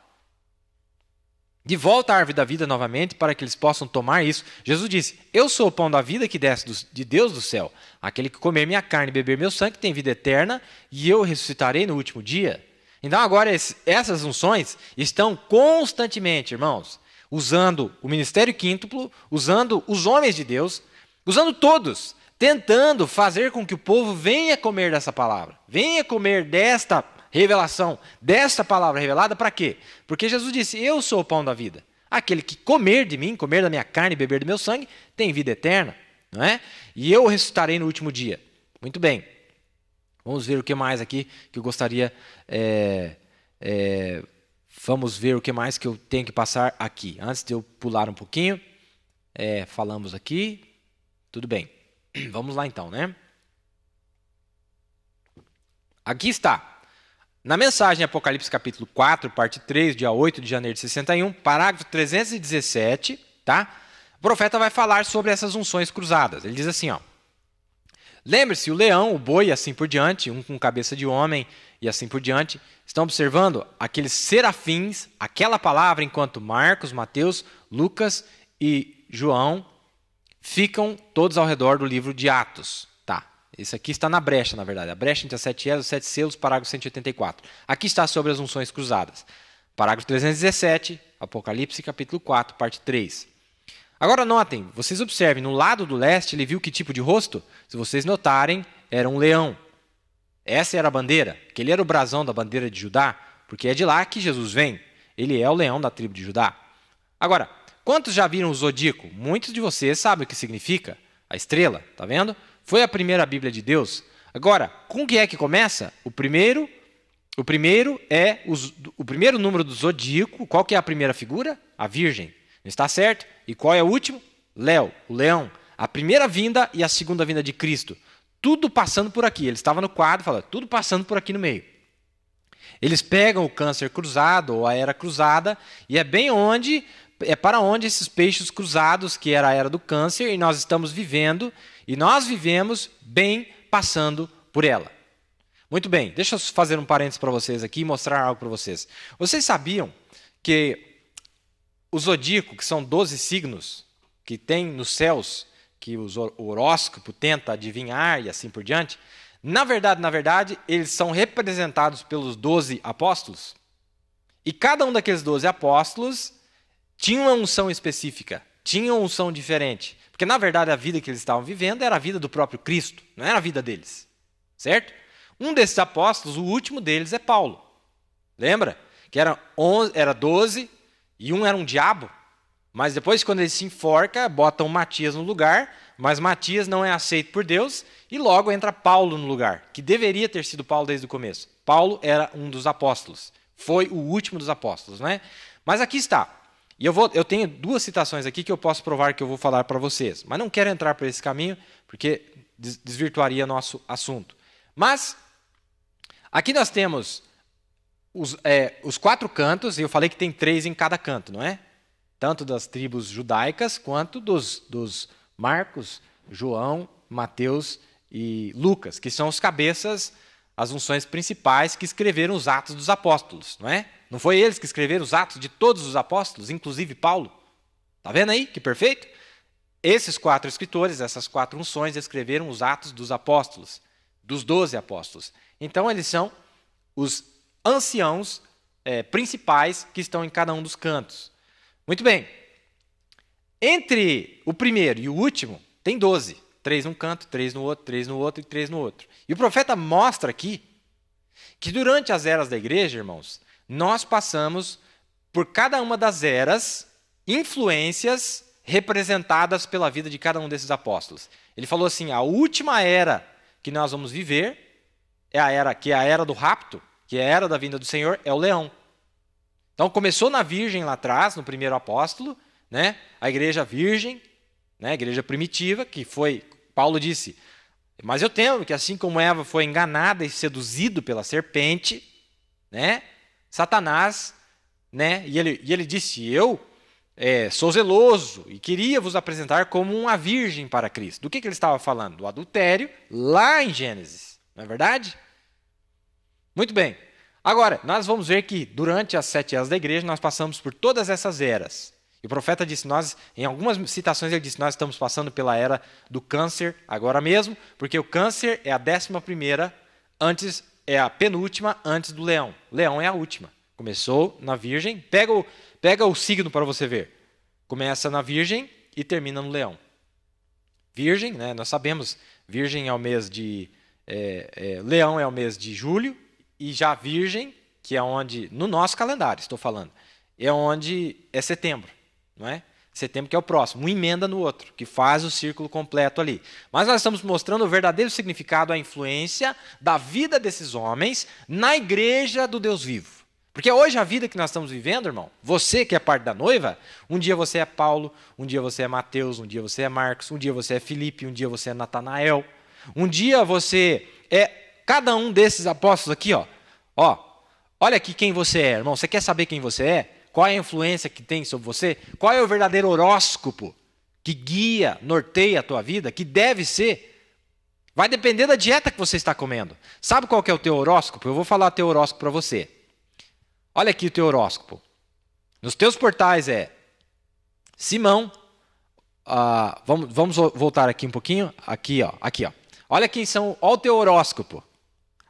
De volta à árvore da vida novamente, para que eles possam tomar isso. Jesus disse, eu sou o pão da vida que desce de Deus do céu. Aquele que comer minha carne e beber meu sangue tem vida eterna, e eu ressuscitarei no último dia. Então agora essas unções estão constantemente, irmãos, usando o ministério quíntuplo, usando os homens de Deus, usando todos, tentando fazer com que o povo venha comer dessa palavra, venha comer desta revelação, desta palavra revelada, para quê? Porque Jesus disse, eu sou o pão da vida. Aquele que comer de mim, comer da minha carne e beber do meu sangue, tem vida eterna, não é? E eu ressuscitarei no último dia. Muito bem. Vamos ver o que mais aqui que eu gostaria... Vamos ver o que mais que eu tenho que passar aqui. Antes de eu pular um pouquinho, falamos aqui. Tudo bem. Vamos lá então, né? Aqui está. Na mensagem Apocalipse capítulo 4, parte 3, dia 8 de janeiro de 61, parágrafo 317, tá? O profeta vai falar sobre essas unções cruzadas. Ele diz assim, ó. Lembre-se, o leão, o boi e assim por diante, um com cabeça de homem e assim por diante, estão observando aqueles serafins, aquela palavra, enquanto Marcos, Mateus, Lucas e João ficam todos ao redor do livro de Atos. Tá, isso aqui está na brecha, na verdade. A brecha entre as 7 eras e os 7 selos, parágrafo 184. Aqui está sobre as unções cruzadas. Parágrafo 317, Apocalipse capítulo 4, parte 3. Agora notem, vocês observem, no lado do leste ele viu que tipo de rosto? Se vocês notarem, era um leão. Essa era a bandeira, que ele era o brasão da bandeira de Judá, porque é de lá que Jesus vem. Ele é o leão da tribo de Judá. Agora, quantos já viram o zodíaco? Muitos de vocês sabem o que significa. A estrela, tá vendo? Foi a primeira Bíblia de Deus. Agora, com o que é que começa? O primeiro número do zodíaco. Qual que é a primeira figura? A Virgem. Está certo? E qual é o último? O leão. A primeira vinda e a segunda vinda de Cristo. Tudo passando por aqui. Ele estava no quadro, falando, tudo passando por aqui no meio. Eles pegam o câncer cruzado, ou a era cruzada, e é para onde esses peixes cruzados, que era a era do câncer, e nós estamos vivendo, e nós vivemos bem passando por ela. Muito bem, deixa eu fazer um parênteses para vocês aqui e mostrar algo para vocês. Vocês sabiam que o zodíaco, que são 12 signos que tem nos céus, que o horóscopo tenta adivinhar e assim por diante, na verdade, eles são representados pelos 12 apóstolos. E cada um daqueles 12 apóstolos tinha uma unção específica, tinha uma unção diferente. Porque, na verdade, a vida que eles estavam vivendo era a vida do próprio Cristo, não era a vida deles. Certo? Um desses apóstolos, o último deles é Paulo. Lembra? Que era 12 e um era um diabo. Mas depois, quando ele se enforca, botam Matias no lugar, mas Matias não é aceito por Deus, e logo entra Paulo no lugar, que deveria ter sido Paulo desde o começo. Paulo era um dos apóstolos, foi o último dos apóstolos, né? Mas aqui está. E eu tenho 2 citações aqui que eu posso provar que eu vou falar para vocês, mas não quero entrar por esse caminho, porque desvirtuaria nosso assunto. Mas, aqui nós temos os 4 cantos, e eu falei que tem 3 em cada canto, não é? Tanto das tribos judaicas, quanto dos Marcos, João, Mateus e Lucas, que são os cabeças, as unções principais que escreveram os Atos dos Apóstolos, não é? Não foi eles que escreveram os Atos de todos os apóstolos, inclusive Paulo? Está vendo aí? Que perfeito? Esses 4 escritores, essas 4 unções, escreveram os Atos dos Apóstolos, dos 12 apóstolos. Então, eles são os anciãos principais que estão em cada um dos cantos. Muito bem. Entre o primeiro e o último, tem 12. 3 num canto, 3 no outro, 3 no outro e 3 no outro. E o profeta mostra aqui que durante as eras da igreja, irmãos, nós passamos por cada uma das eras influências representadas pela vida de cada um desses apóstolos. Ele falou assim, a última era que nós vamos viver é a era do rapto, que é a era da vinda do Senhor, é o leão. Então começou na virgem lá atrás, no primeiro apóstolo, né? A igreja virgem, né? A igreja primitiva, que foi, Paulo disse, mas eu temo que assim como Eva foi enganada e seduzido pela serpente, né? Satanás, né? E ele disse, eu sou zeloso e queria vos apresentar como uma virgem para Cristo. Do que ele estava falando? Do adultério, lá em Gênesis, não é verdade? Muito bem. Agora, nós vamos ver que durante as 7 eras da igreja, nós passamos por todas essas eras. E o profeta disse, em algumas citações ele disse, nós estamos passando pela era do câncer agora mesmo, porque o câncer é a 11ª, é a penúltima antes do leão. O leão é a última. Começou na virgem, pega o signo para você ver. Começa na virgem e termina no leão. Virgem, né, nós sabemos, virgem é o mês de... leão é o mês de julho, e já virgem, que é onde, no nosso calendário estou falando, é onde é setembro. Não é? Setembro que é o próximo, um emenda no outro, que faz o círculo completo ali. Mas nós estamos mostrando o verdadeiro significado, a influência da vida desses homens na igreja do Deus vivo. Porque hoje a vida que nós estamos vivendo, irmão, você que é parte da noiva, um dia você é Paulo, um dia você é Mateus, um dia você é Marcos, um dia você é Filipe, um dia você é Natanael, um dia você é cada um desses apóstolos aqui, ó. Olha aqui quem você é, irmão. Você quer saber quem você é? Qual é a influência que tem sobre você? Qual é o verdadeiro horóscopo que guia, norteia a tua vida? Que deve ser? Vai depender da dieta que você está comendo. Sabe qual que é o teu horóscopo? Eu vou falar o teu horóscopo para você. Olha aqui o teu horóscopo. Nos teus portais é Simão. Vamos voltar aqui um pouquinho. Aqui, ó. Olha quem são. Olha o teu horóscopo.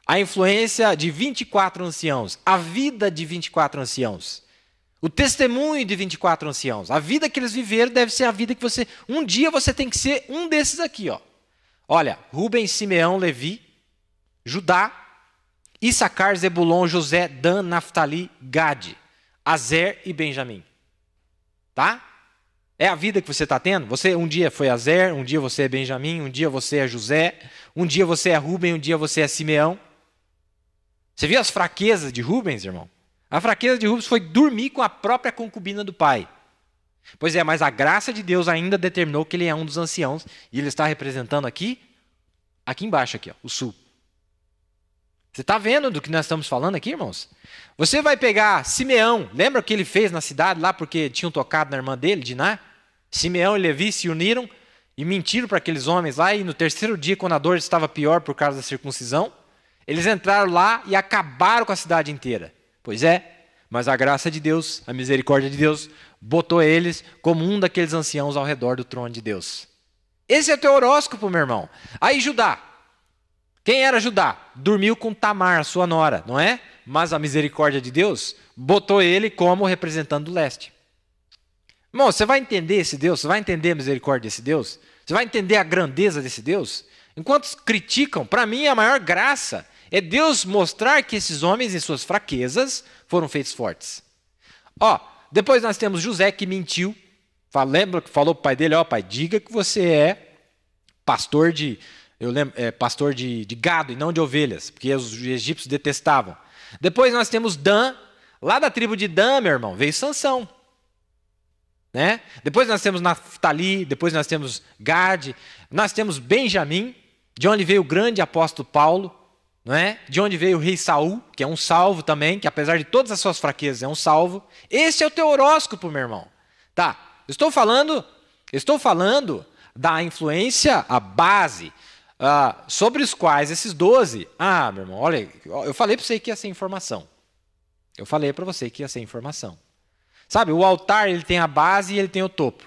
A influência de 24 anciãos. A vida de 24 anciãos. O testemunho de 24 anciãos. A vida que eles viveram deve ser a vida que você... Um dia você tem que ser um desses aqui, ó. Olha, Rubem, Simeão, Levi, Judá, Issacar, Zebulon, José, Dan, Naftali, Gade, Azer e Benjamim. Tá? É a vida que você está tendo? Você um dia foi Azer, um dia você é Benjamim, um dia você é José, um dia você é Rubem, um dia você é Simeão. Você viu as fraquezas de Rubens, irmão? A fraqueza de Rubens foi dormir com a própria concubina do pai. Pois é, mas a graça de Deus ainda determinou que ele é um dos anciãos e ele está representando aqui embaixo, aqui, ó, o sul. Você está vendo do que nós estamos falando aqui, irmãos? Você vai pegar Simeão, lembra o que ele fez na cidade lá porque tinham tocado na irmã dele, Diná? Simeão e Levi se uniram e mentiram para aqueles homens lá e no terceiro dia, quando a dor estava pior por causa da circuncisão, eles entraram lá e acabaram com a cidade inteira. Pois é, mas a graça de Deus, a misericórdia de Deus, botou eles como um daqueles anciãos ao redor do trono de Deus. Esse é o teu horóscopo, meu irmão. Aí Judá. Quem era Judá? Dormiu com Tamar, sua nora, não é? Mas a misericórdia de Deus botou ele como representante do leste. Irmão, você vai entender esse Deus? Você vai entender a misericórdia desse Deus? Você vai entender a grandeza desse Deus? Enquanto criticam, para mim a maior graça é Deus mostrar que esses homens, em suas fraquezas, foram feitos fortes. Depois nós temos José que mentiu. Lembra que falou para o pai dele, pai, diga que você é pastor de gado e não de ovelhas, porque os egípcios detestavam. Depois nós temos Dan, lá da tribo de Dan, meu irmão, veio Sansão. Né? Depois nós temos Naftali, depois nós temos Gade, nós temos Benjamim, de onde veio o grande apóstolo Paulo, não é? De onde veio o rei Saul, que é um salvo também, que apesar de todas as suas fraquezas é um salvo. Esse é o teu horóscopo, meu irmão. Tá, estou falando da influência, a base, sobre os quais esses 12... meu irmão, olha, eu falei para você que ia ser informação. Sabe, o altar ele tem a base e ele tem o topo.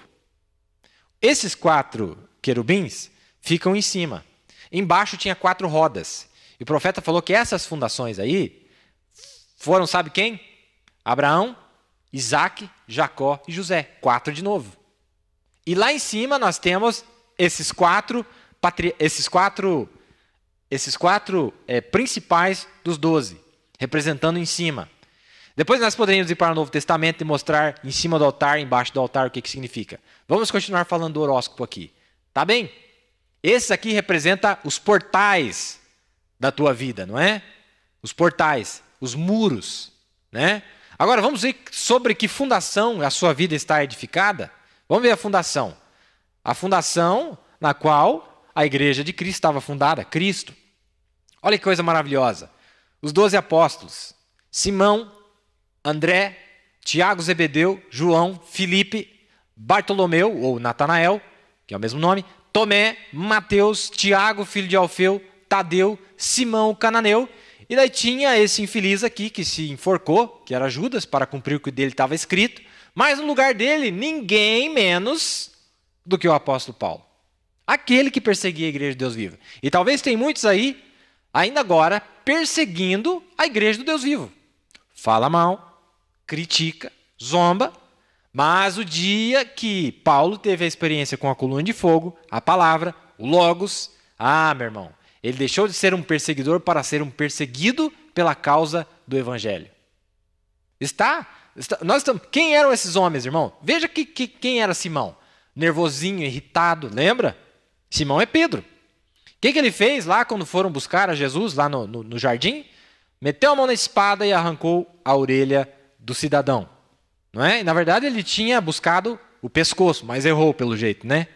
Esses 4 querubins ficam em cima. Embaixo tinha 4 rodas. E o profeta falou que essas fundações aí foram, sabe quem? Abraão, Isaac, Jacó e José. 4 de novo. E lá em cima nós temos esses quatro principais dos 12, representando em cima. Depois nós poderíamos ir para o Novo Testamento e mostrar em cima do altar, embaixo do altar, o que significa. Vamos continuar falando do horóscopo aqui. Tá bem? Esse aqui representa os portais da tua vida, não é? Os portais, os muros, né? Agora vamos ver sobre que fundação a sua vida está edificada. Vamos ver a fundação. A fundação na qual a igreja de Cristo estava fundada, Cristo. Olha que coisa maravilhosa. Os 12 apóstolos, Simão, André, Tiago, Zebedeu, João, Filipe, Bartolomeu, ou Natanael, que é o mesmo nome, Tomé, Mateus, Tiago, filho de Alfeu, Tadeu, Simão, o cananeu, e daí tinha esse infeliz aqui que se enforcou, que era Judas, para cumprir o que dele estava escrito, mas no lugar dele, ninguém menos do que o apóstolo Paulo. Aquele que perseguia a igreja de Deus vivo. E talvez tem muitos aí, ainda agora, perseguindo a igreja do Deus vivo. Fala mal, critica, zomba, mas o dia que Paulo teve a experiência com a coluna de fogo, a palavra, o Logos, meu irmão, ele deixou de ser um perseguidor para ser um perseguido pela causa do evangelho. Quem eram esses homens, irmão? Veja quem era Simão. Nervosinho, irritado, lembra? Simão é Pedro. O que ele fez lá quando foram buscar a Jesus, lá no jardim? Meteu a mão na espada e arrancou a orelha do cidadão. Não é? E, na verdade, ele tinha buscado o pescoço, mas errou pelo jeito, né?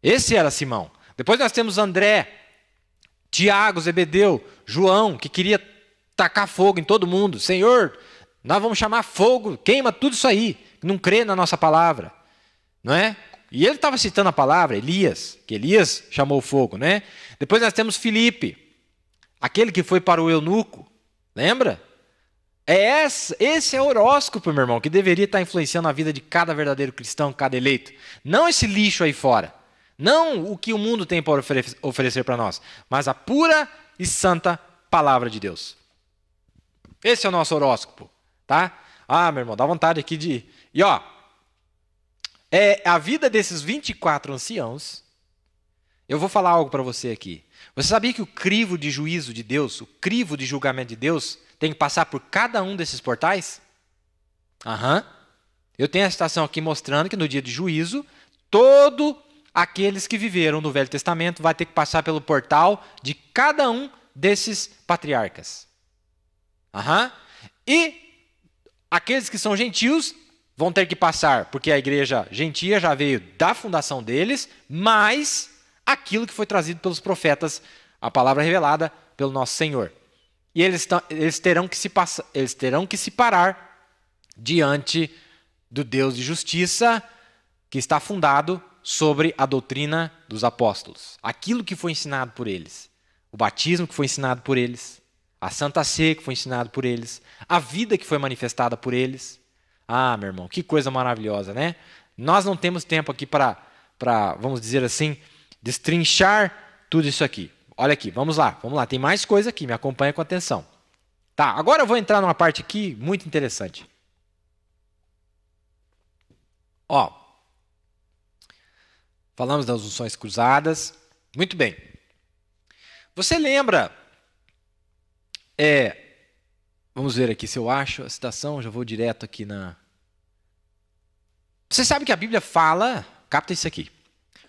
Esse era Simão. Depois nós temos André, Tiago, Zebedeu, João, que queria tacar fogo em todo mundo. Senhor, nós vamos chamar fogo, queima tudo isso aí, não crê na nossa palavra. Não é? E ele estava citando a palavra, Elias, que Elias chamou o fogo, né? Depois nós temos Filipe, aquele que foi para o eunuco, lembra? Esse é o horóscopo, meu irmão, que deveria estar influenciando a vida de cada verdadeiro cristão, cada eleito. Não esse lixo aí fora. Não o que o mundo tem para oferecer para nós, mas a pura e santa palavra de Deus. Esse é o nosso horóscopo, tá? Meu irmão, dá vontade aqui de... E a vida desses 24 anciãos, eu vou falar algo para você aqui. Você sabia que o crivo de juízo de Deus, o crivo de julgamento de Deus, tem que passar por cada um desses portais? Eu tenho a citação aqui mostrando que no dia de juízo, todos aqueles que viveram no Velho Testamento vai ter que passar pelo portal de cada um desses patriarcas. E aqueles que são gentios vão ter que passar, porque a igreja gentia já veio da fundação deles, mas aquilo que foi trazido pelos profetas, a palavra revelada pelo nosso Senhor. E eles terão que se parar diante do Deus de justiça que está fundado sobre a doutrina dos apóstolos. Aquilo que foi ensinado por eles. O batismo que foi ensinado por eles. A Santa Ceia que foi ensinado por eles. A vida que foi manifestada por eles. Meu irmão, que coisa maravilhosa, né? Nós não temos tempo aqui para, vamos dizer assim, destrinchar tudo isso aqui. Olha aqui, vamos lá, tem mais coisa aqui, me acompanha com atenção. Tá, agora eu vou entrar numa parte aqui muito interessante. Falamos das unções cruzadas, muito bem. Você lembra, vamos ver aqui se eu acho a citação, já vou direto aqui na... Você sabe que a Bíblia fala, capta isso aqui.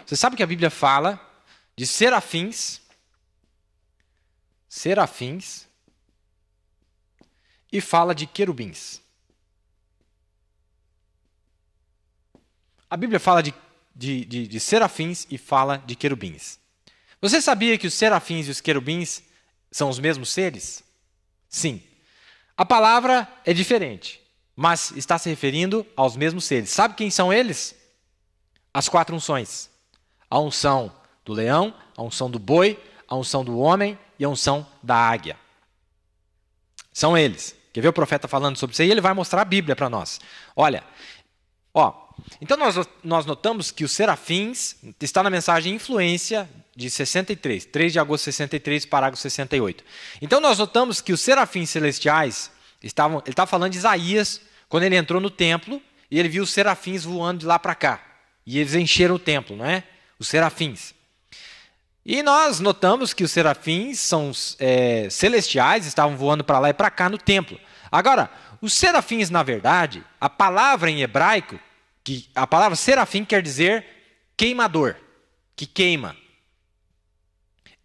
Você sabe que a Bíblia fala de serafins e fala de querubins. A Bíblia fala de serafins e fala de querubins. Você sabia que os serafins e os querubins são os mesmos seres? Sim. A palavra é diferente, mas está se referindo aos mesmos seres. Sabe quem são eles? As 4 unções. A unção do leão, a unção do boi, a unção do homem e a unção da águia. São eles. Quer ver o profeta falando sobre isso aí? Ele vai mostrar a Bíblia para nós. Olha, então nós notamos que os serafins, está na mensagem Influência de 63, 3 de agosto de 63, parágrafo 68. Então nós notamos que os serafins celestiais, ele está falando de Isaías, quando ele entrou no templo e ele viu os serafins voando de lá para cá. E eles encheram o templo, não é? Os serafins. E nós notamos que os serafins são celestiais, estavam voando para lá e para cá no templo. Agora, os serafins, na verdade, a palavra em hebraico, a palavra serafim quer dizer queimador, que queima.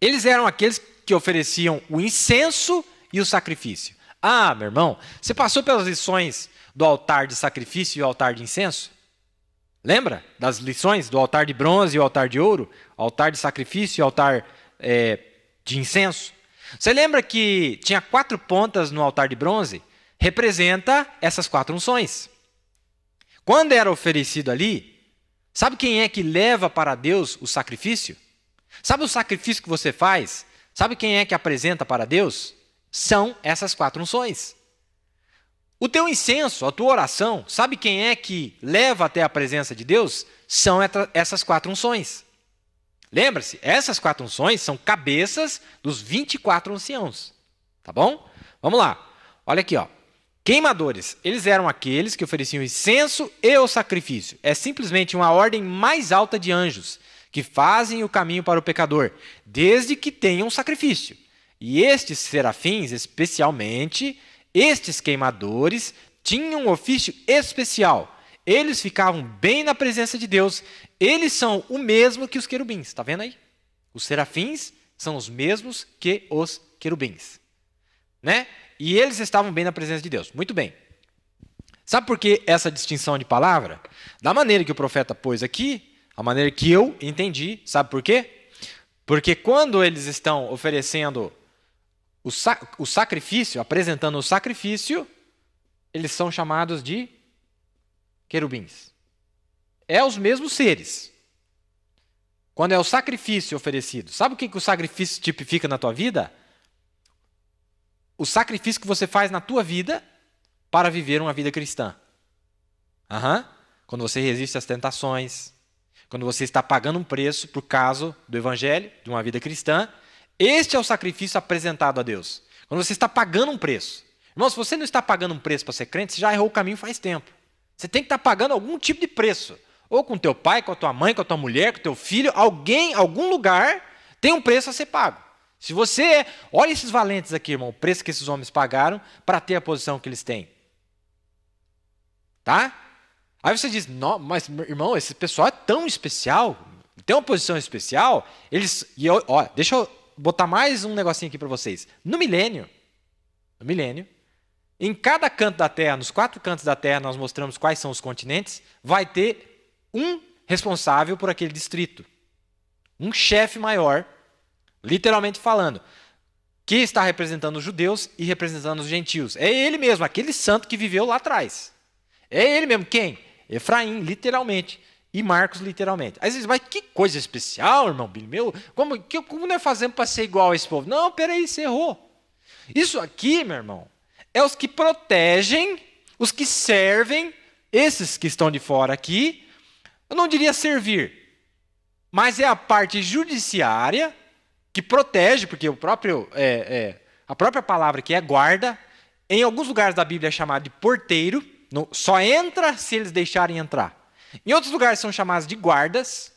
Eles eram aqueles que ofereciam o incenso e o sacrifício. Ah, meu irmão, você passou pelas lições do altar de sacrifício e o altar de incenso? Lembra das lições do altar de bronze e o altar de ouro? Altar de sacrifício e altar de incenso? Você lembra que tinha 4 pontas no altar de bronze? Representa essas 4 unções. Quando era oferecido ali, sabe quem é que leva para Deus o sacrifício? Sabe o sacrifício que você faz? Sabe quem é que apresenta para Deus? São essas 4 unções. O teu incenso, a tua oração, sabe quem é que leva até a presença de Deus? São essas 4 unções. Lembra-se, essas 4 unções são cabeças dos 24 anciãos. Tá bom? Vamos lá. Olha aqui, ó. Queimadores, eles eram aqueles que ofereciam incenso e o sacrifício. É simplesmente uma ordem mais alta de anjos que fazem o caminho para o pecador, desde que tenham sacrifício. E estes serafins, especialmente, estes queimadores, tinham um ofício especial. Eles ficavam bem na presença de Deus. Eles são o mesmo que os querubins. Está vendo aí? Os serafins são os mesmos que os querubins. Né? E eles estavam bem na presença de Deus. Muito bem. Sabe por que essa distinção de palavra? Da maneira que o profeta pôs aqui, a maneira que eu entendi, sabe por quê? Porque quando eles estão oferecendo o sacrifício, apresentando o sacrifício, eles são chamados de querubins. É os mesmos seres. Quando é o sacrifício oferecido, sabe o que o sacrifício tipifica na tua vida? O sacrifício que você faz na tua vida para viver uma vida cristã. Quando você resiste às tentações, quando você está pagando um preço por causa do evangelho, de uma vida cristã, este é o sacrifício apresentado a Deus. Quando você está pagando um preço. Irmão, se você não está pagando um preço para ser crente, você já errou o caminho faz tempo. Você tem que estar pagando algum tipo de preço. Ou com teu pai, com a tua mãe, com a tua mulher, com o teu filho. Alguém, algum lugar, tem um preço a ser pago. Se você... Olha esses valentes aqui, irmão. O preço que esses homens pagaram para ter a posição que eles têm. Tá? Aí você diz, não, mas irmão, esse pessoal é tão especial. Tem uma posição especial. Deixa eu botar mais um negocinho aqui para vocês. No milênio, em cada canto da Terra, nos 4 cantos da Terra, nós mostramos quais são os continentes, vai ter um responsável por aquele distrito. Um chefe maior, literalmente falando, que está representando os judeus e representando os gentios. É ele mesmo, aquele santo que viveu lá atrás. É ele mesmo. Quem? Efraim, literalmente. E Marcos, literalmente. Aí você diz, mas que coisa especial, irmão Billy, meu. Como nós fazemos para ser igual a esse povo? Não, peraí, você errou. Isso aqui, meu irmão, é os que protegem, os que servem, esses que estão de fora aqui. Eu não diria servir, mas é a parte judiciária que protege, porque a própria palavra que é guarda, em alguns lugares da Bíblia é chamado de porteiro, só entra se eles deixarem entrar. Em outros lugares são chamados de guardas.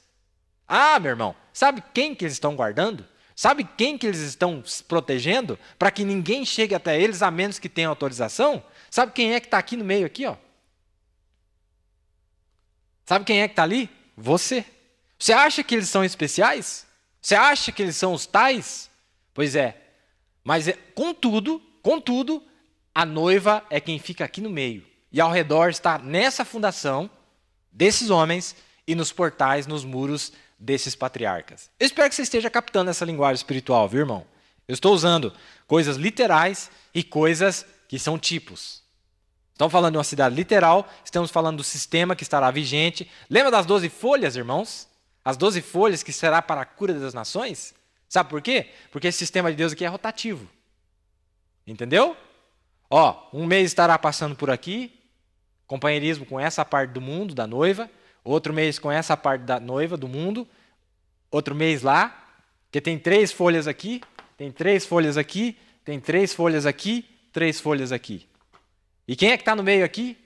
Ah, meu irmão, sabe quem que eles estão guardando? Sabe quem que eles estão protegendo? Para que ninguém chegue até eles, a menos que tenha autorização? Sabe quem é que está aqui no meio, aqui, ó? Sabe quem é que está ali? Você. Você acha que eles são especiais? Você acha que eles são os tais? Pois é. Mas, contudo, a noiva é quem fica aqui no meio. E ao redor está nessa fundação desses homens e nos portais, nos muros desses patriarcas. Eu espero que você esteja captando essa linguagem espiritual, viu, irmão? Eu estou usando coisas literais e coisas que são tipos. Estamos falando de uma cidade literal, estamos falando do sistema que estará vigente. Lembra das 12 folhas, irmãos? As 12 folhas que será para a cura das nações? Sabe por quê? Porque esse sistema de Deus aqui é rotativo. Entendeu? Um mês estará passando por aqui, companheirismo com essa parte do mundo, da noiva. Outro mês com essa parte da noiva, do mundo. Outro mês lá, porque tem 3 folhas aqui, tem 3 folhas aqui, tem 3 folhas aqui, 3 folhas aqui. E quem é que está no meio aqui?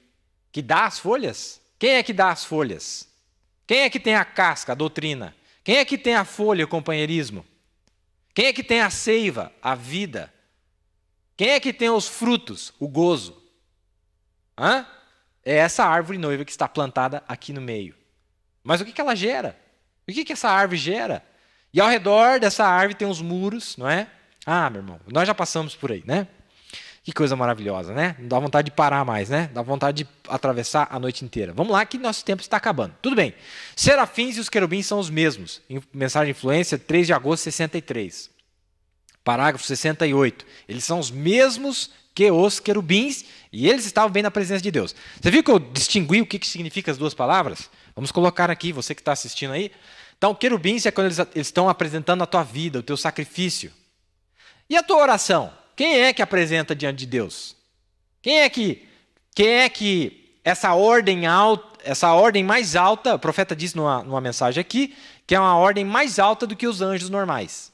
Que dá as folhas? Quem é que dá as folhas? Quem é que tem a casca, a doutrina? Quem é que tem a folha, o companheirismo? Quem é que tem a seiva, a vida? Quem é que tem os frutos, o gozo? Hã? É essa árvore noiva que está plantada aqui no meio. Mas o que ela gera? O que essa árvore gera? E ao redor dessa árvore tem uns muros, não é? Ah, meu irmão, nós já passamos por aí, né? Que coisa maravilhosa, né? Não dá vontade de parar mais, né? Dá vontade de atravessar a noite inteira. Vamos lá que nosso tempo está acabando. Tudo bem. Serafins e os querubins são os mesmos. Mensagem de influência, 3 de agosto de 63. Parágrafo 68. Eles são os mesmos que os querubins e eles estavam bem na presença de Deus. Você viu que eu distingui o que significa as duas palavras? Vamos colocar aqui, você que está assistindo aí. Então, querubins é quando eles estão apresentando a tua vida, o teu sacrifício. E a tua oração? Quem é que apresenta diante de Deus? Quem é que essa ordem mais alta, o profeta diz numa mensagem aqui, que é uma ordem mais alta do que os anjos normais.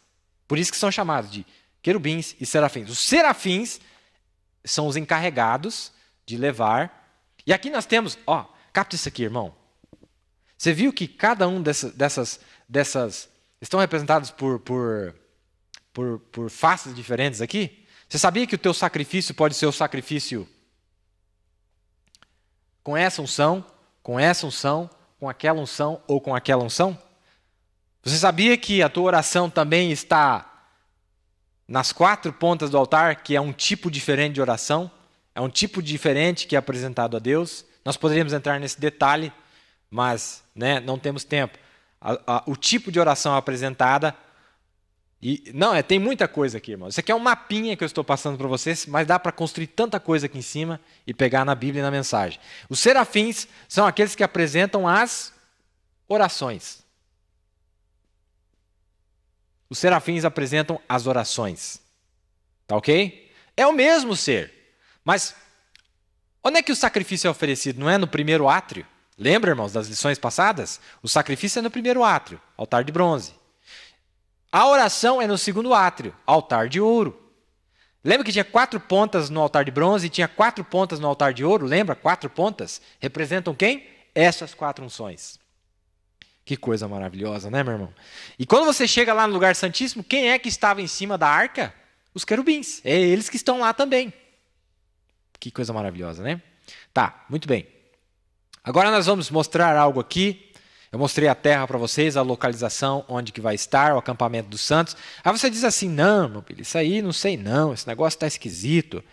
Por isso que são chamados de querubins e serafins. Os serafins são os encarregados de levar. E aqui nós temos, capta isso aqui, irmão. Você viu que cada um dessas estão representados por faces diferentes aqui? Você sabia que o teu sacrifício pode ser o sacrifício com essa unção, com aquela unção ou com aquela unção? Você sabia que a tua oração também está nas 4 pontas do altar, que é um tipo diferente de oração? É um tipo diferente que é apresentado a Deus? Nós poderíamos entrar nesse detalhe, mas não temos tempo. O tipo de oração apresentada... tem muita coisa aqui, irmão. Isso aqui é um mapinha que eu estou passando para vocês, mas dá para construir tanta coisa aqui em cima e pegar na Bíblia e na mensagem. Os serafins são aqueles que apresentam as orações. Os serafins apresentam as orações. Tá ok? É o mesmo ser. Mas onde é que o sacrifício é oferecido? Não é no primeiro átrio? Lembra, irmãos, das lições passadas? O sacrifício é no primeiro átrio, altar de bronze. A oração é no segundo átrio, altar de ouro. Lembra que tinha 4 pontas no altar de bronze e tinha 4 pontas no altar de ouro? Lembra? 4 pontas representam quem? Essas 4 unções. Que coisa maravilhosa, né, meu irmão? E quando você chega lá no lugar santíssimo, quem é que estava em cima da arca? Os querubins. É eles que estão lá também. Que coisa maravilhosa, né? Tá, muito bem. Agora nós vamos mostrar algo aqui. Eu mostrei a terra para vocês, a localização onde que vai estar, o acampamento dos santos. Aí você diz assim, não, meu filho, isso aí não sei não, esse negócio está esquisito.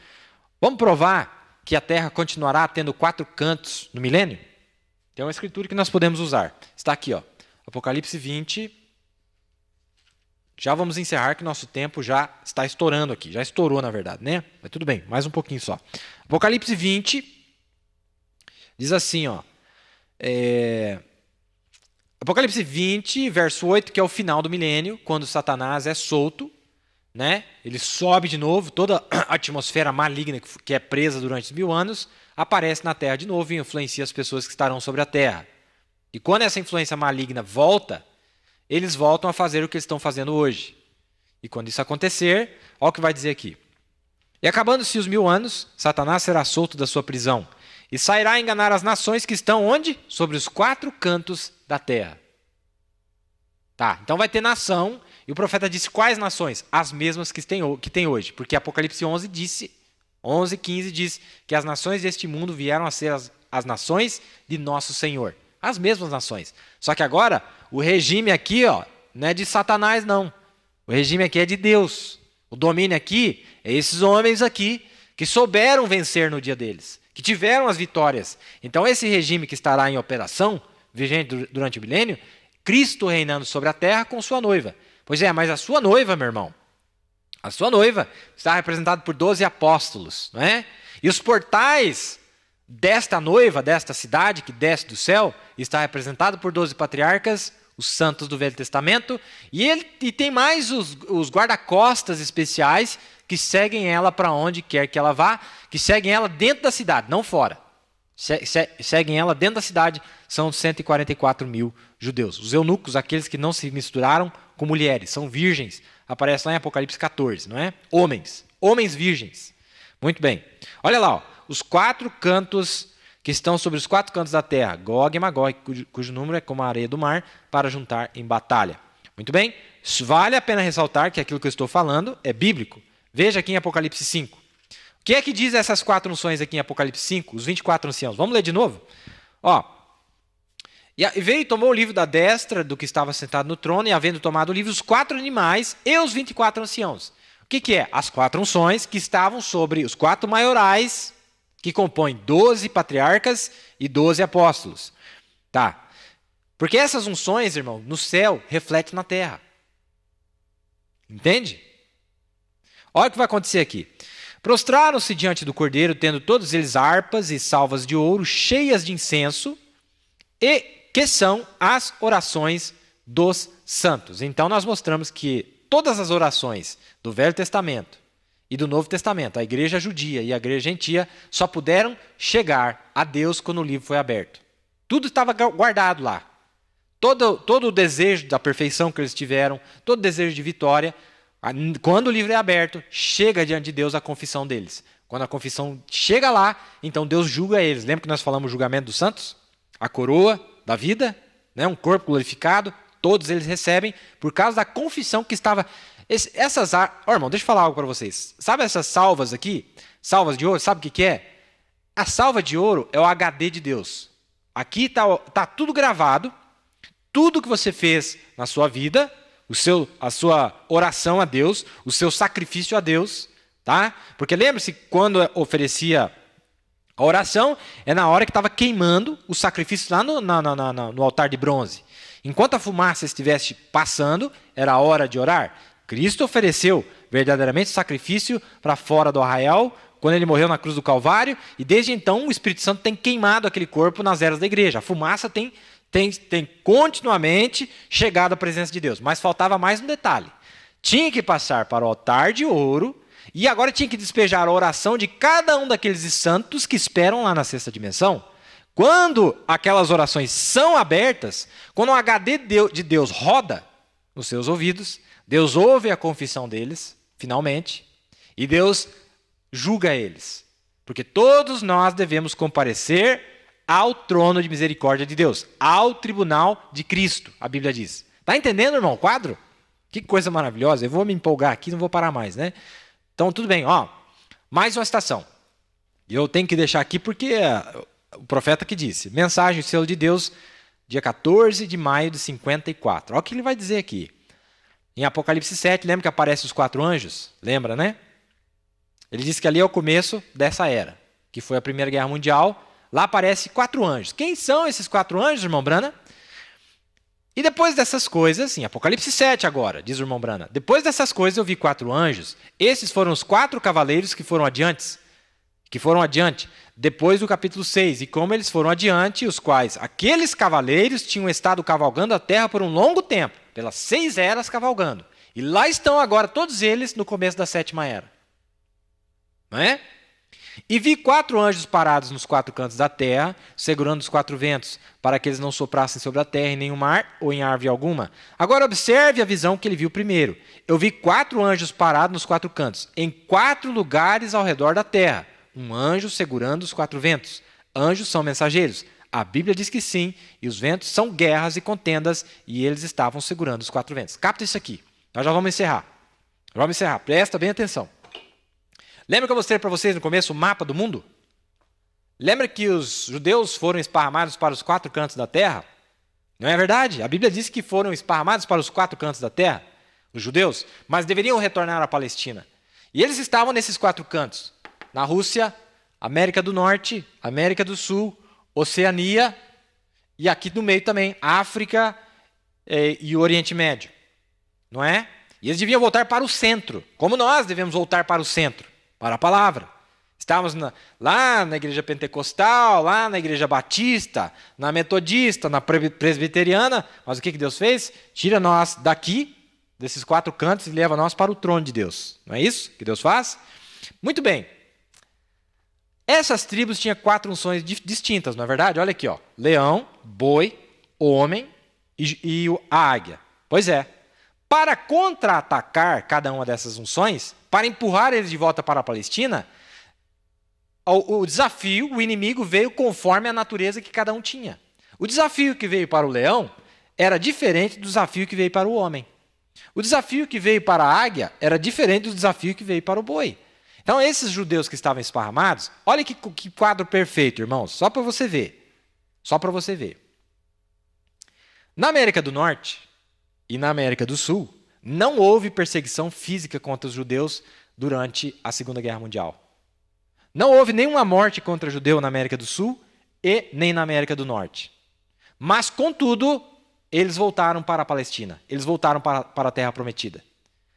Vamos provar que a terra continuará tendo 4 cantos no milênio? Tem uma escritura que nós podemos usar. Está aqui, Apocalipse 20. Já vamos encerrar que nosso tempo já está estourando aqui. Já estourou, na verdade, né? Mas tudo bem, mais um pouquinho só. Apocalipse 20 diz assim, Apocalipse 20, verso 8, que é o final do milênio, quando Satanás é solto, né? Ele sobe de novo, toda a atmosfera maligna que é presa durante os 1000 anos, aparece na terra de novo e influencia as pessoas que estarão sobre a terra. E quando essa influência maligna volta, eles voltam a fazer o que eles estão fazendo hoje. E quando isso acontecer, olha o que vai dizer aqui. E acabando-se os 1000 anos, Satanás será solto da sua prisão e sairá a enganar as nações que estão onde? Sobre os 4 cantos da terra. Tá, então vai ter nação, e o profeta disse quais nações? As mesmas que tem hoje, porque Apocalipse 11:15 diz que as nações deste mundo vieram a ser as nações de nosso Senhor. As mesmas nações. Só que agora, o regime aqui não é de Satanás, não. O regime aqui é de Deus. O domínio aqui é esses homens aqui que souberam vencer no dia deles, que tiveram as vitórias. Então esse regime que estará em operação, vigente durante o milênio, Cristo reinando sobre a terra com sua noiva. Pois é, mas a sua noiva, meu irmão, a sua noiva está representada por 12 apóstolos, não é? E os portais desta noiva, desta cidade que desce do céu, está representado por 12 patriarcas, os santos do Velho Testamento, e tem mais os guarda-costas especiais que seguem ela para onde quer que ela vá, que seguem ela dentro da cidade, não fora. Seguem ela dentro da cidade, são 144.000 judeus. Os eunucos, aqueles que não se misturaram com mulheres, são virgens, aparece lá em Apocalipse 14, não é? Homens virgens. Muito bem. Olha lá, os 4 cantos que estão sobre os 4 cantos da terra, Gog e Magog, cujo número é como a areia do mar, para juntar em batalha. Muito bem? Vale a pena ressaltar que aquilo que eu estou falando é bíblico. Veja aqui em Apocalipse 5. O que é que diz essas 4 unções aqui em Apocalipse 5? Os 24 anciãos. Vamos ler de novo? E veio e tomou o livro da destra do que estava sentado no trono, e havendo tomado o livro, os 4 animais e os 24 anciãos. O que é? As 4 unções que estavam sobre os 4 maiorais, que compõem 12 patriarcas e 12 apóstolos. Tá? Porque essas unções, irmão, no céu, refletem na terra. Entende? Olha o que vai acontecer aqui. Prostraram-se diante do cordeiro, tendo todos eles harpas e salvas de ouro, cheias de incenso, e que são as orações dos santos. Então nós mostramos que todas as orações do Velho Testamento e do Novo Testamento, a igreja judia e a igreja gentia, só puderam chegar a Deus quando o livro foi aberto. Tudo estava guardado lá. Todo o desejo da perfeição que eles tiveram, todo o desejo de vitória, quando o livro é aberto, chega diante de Deus a confissão deles. Quando a confissão chega lá, então Deus julga eles. Lembra que nós falamos do julgamento dos santos? A coroa da vida, né? Um corpo glorificado, todos eles recebem por causa da confissão que estava... irmão, deixa eu falar algo para vocês. Sabe essas salvas aqui? Salvas de ouro, sabe o que é? A salva de ouro é o HD de Deus. Aqui está tudo gravado, tudo que você fez na sua vida, a sua oração a Deus, o seu sacrifício a Deus, tá? Porque lembre-se, quando oferecia a oração, é na hora que estava queimando o sacrifício lá no altar de bronze. Enquanto a fumaça estivesse passando, era a hora de orar. Cristo ofereceu verdadeiramente o sacrifício para fora do arraial, quando ele morreu na cruz do Calvário, e desde então o Espírito Santo tem queimado aquele corpo nas eras da igreja. A fumaça tem continuamente chegado à presença de Deus. Mas faltava mais um detalhe. Tinha que passar para o altar de ouro, e agora tinha que despejar a oração de cada um daqueles santos que esperam lá na sexta dimensão. Quando aquelas orações são abertas, quando o HD de Deus roda nos seus ouvidos, Deus ouve a confissão deles, finalmente, e Deus julga eles. Porque todos nós devemos comparecer ao trono de misericórdia de Deus, ao tribunal de Cristo, a Bíblia diz. Está entendendo, irmão, o quadro? Que coisa maravilhosa. Eu vou me empolgar aqui, não vou parar mais, né? Então, tudo bem. Mais uma citação. E eu tenho que deixar aqui porque o profeta que disse, mensagem, selo de Deus, dia 14 de maio de 54. Olha o que ele vai dizer aqui. Em Apocalipse 7, lembra que aparecem os 4 anjos? Lembra, né? Ele disse que ali é o começo dessa era, que foi a Primeira Guerra Mundial. Lá aparecem 4 anjos. Quem são esses 4 anjos, irmão Brana? E depois dessas coisas, em Apocalipse 7 agora, diz o irmão Brana, depois dessas coisas eu vi 4 anjos. Esses foram os 4 cavaleiros que foram adiante, depois do capítulo 6. E como eles foram adiante, os quais aqueles cavaleiros tinham estado cavalgando a terra por um longo tempo, pelas 6 eras cavalgando. E lá estão agora todos eles no começo da 7ª era. Não é? E vi 4 anjos parados nos 4 cantos da terra, segurando os 4 ventos, para que eles não soprassem sobre a terra, em nenhum mar ou em árvore alguma. Agora observe a visão que ele viu primeiro. Eu vi 4 anjos parados nos 4 cantos, em 4 lugares ao redor da terra. Um anjo segurando os 4 ventos. Anjos são mensageiros. A Bíblia diz que sim, e os ventos são guerras e contendas, e eles estavam segurando os 4 ventos. Capta isso aqui. Nós já vamos encerrar. Presta bem atenção. Lembra que eu mostrei para vocês no começo o mapa do mundo? Lembra que os judeus foram esparramados para os 4 cantos da terra? Não é verdade? A Bíblia diz que foram esparramados para os 4 cantos da terra, os judeus, mas deveriam retornar à Palestina. E eles estavam nesses 4 cantos. Na Rússia, América do Norte, América do Sul, Oceania e aqui no meio também, África e o Oriente Médio. Não é? E eles deviam voltar para o centro, como nós devemos voltar para o centro. Para a palavra. Estávamos lá na igreja pentecostal, lá na igreja batista, na metodista, na presbiteriana, mas o que Deus fez? Tira nós daqui, desses 4 cantos, e leva nós para o trono de Deus. Não é isso que Deus faz? Muito bem. Essas tribos tinham 4 unções distintas, não é verdade? Olha aqui, leão, boi, homem e a águia. Pois é. Para contra-atacar cada uma dessas unções, para empurrar eles de volta para a Palestina, o desafio, o inimigo veio conforme a natureza que cada um tinha. O desafio que veio para o leão era diferente do desafio que veio para o homem. O desafio que veio para a águia era diferente do desafio que veio para o boi. Então, esses judeus que estavam esparramados, olha que quadro perfeito, irmãos, só para você ver. Só para você ver. Na América do Norte e na América do Sul, não houve perseguição física contra os judeus durante a Segunda Guerra Mundial. Não houve nenhuma morte contra judeu na América do Sul e nem na América do Norte. Mas, contudo, eles voltaram para a Palestina. Eles voltaram para a Terra Prometida.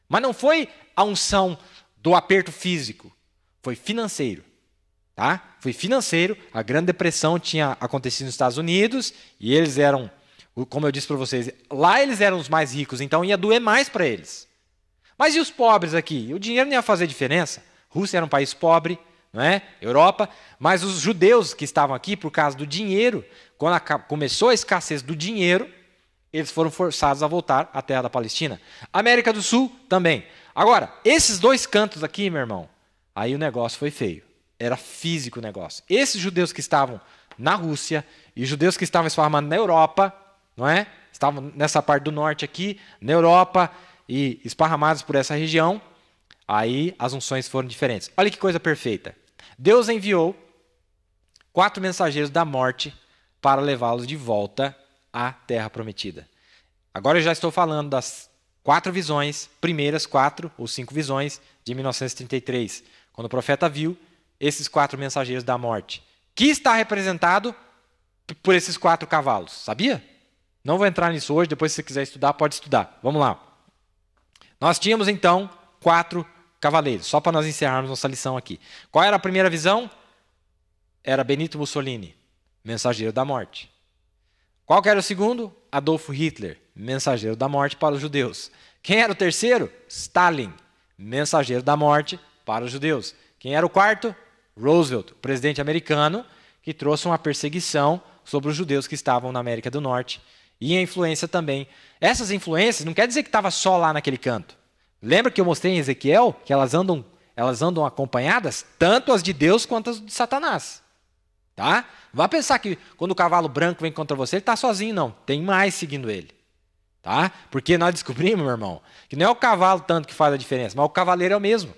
Mas não foi a unção do aperto físico. Foi financeiro. Tá? Foi financeiro. A Grande Depressão tinha acontecido nos Estados Unidos e eles eram, como eu disse para vocês, lá eles eram os mais ricos, então ia doer mais para eles. Mas e os pobres aqui? O dinheiro não ia fazer diferença. Rússia era um país pobre, não é? Europa, mas os judeus que estavam aqui, por causa do dinheiro, quando começou a escassez do dinheiro, eles foram forçados a voltar à terra da Palestina. América do Sul também. Agora, esses dois cantos aqui, meu irmão, aí o negócio foi feio. Era físico o negócio. Esses judeus que estavam na Rússia e os judeus que estavam esparramados na Europa, não é? Estavam nessa parte do norte aqui, na Europa, e esparramados por essa região, aí as unções foram diferentes. Olha que coisa perfeita. Deus enviou 4 mensageiros da morte para levá-los de volta à Terra Prometida. Agora eu já estou falando das 4 visões, primeiras 4 ou 5 visões de 1933, quando o profeta viu esses 4 mensageiros da morte, que está representado por esses 4 cavalos. Sabia? Não vou entrar nisso hoje, depois se você quiser estudar, pode estudar. Vamos lá. Nós tínhamos então 4 cavaleiros, só para nós encerrarmos nossa lição aqui. Qual era a primeira visão? Era Benito Mussolini, mensageiro da morte. Qual que era o segundo? Adolfo Hitler, mensageiro da morte para os judeus. Quem era o terceiro? Stalin, mensageiro da morte para os judeus. Quem era o quarto? Roosevelt, presidente americano, que trouxe uma perseguição sobre os judeus que estavam na América do Norte. E a influência também. Essas influências não quer dizer que estava só lá naquele canto. Lembra que eu mostrei em Ezequiel que elas andam acompanhadas, tanto as de Deus quanto as de Satanás. Tá? Não vá pensar que quando o cavalo branco vem contra você, ele está sozinho, não. Tem mais seguindo ele. Tá? Porque nós descobrimos, meu irmão, que não é o cavalo tanto que faz a diferença, mas o cavaleiro é o mesmo.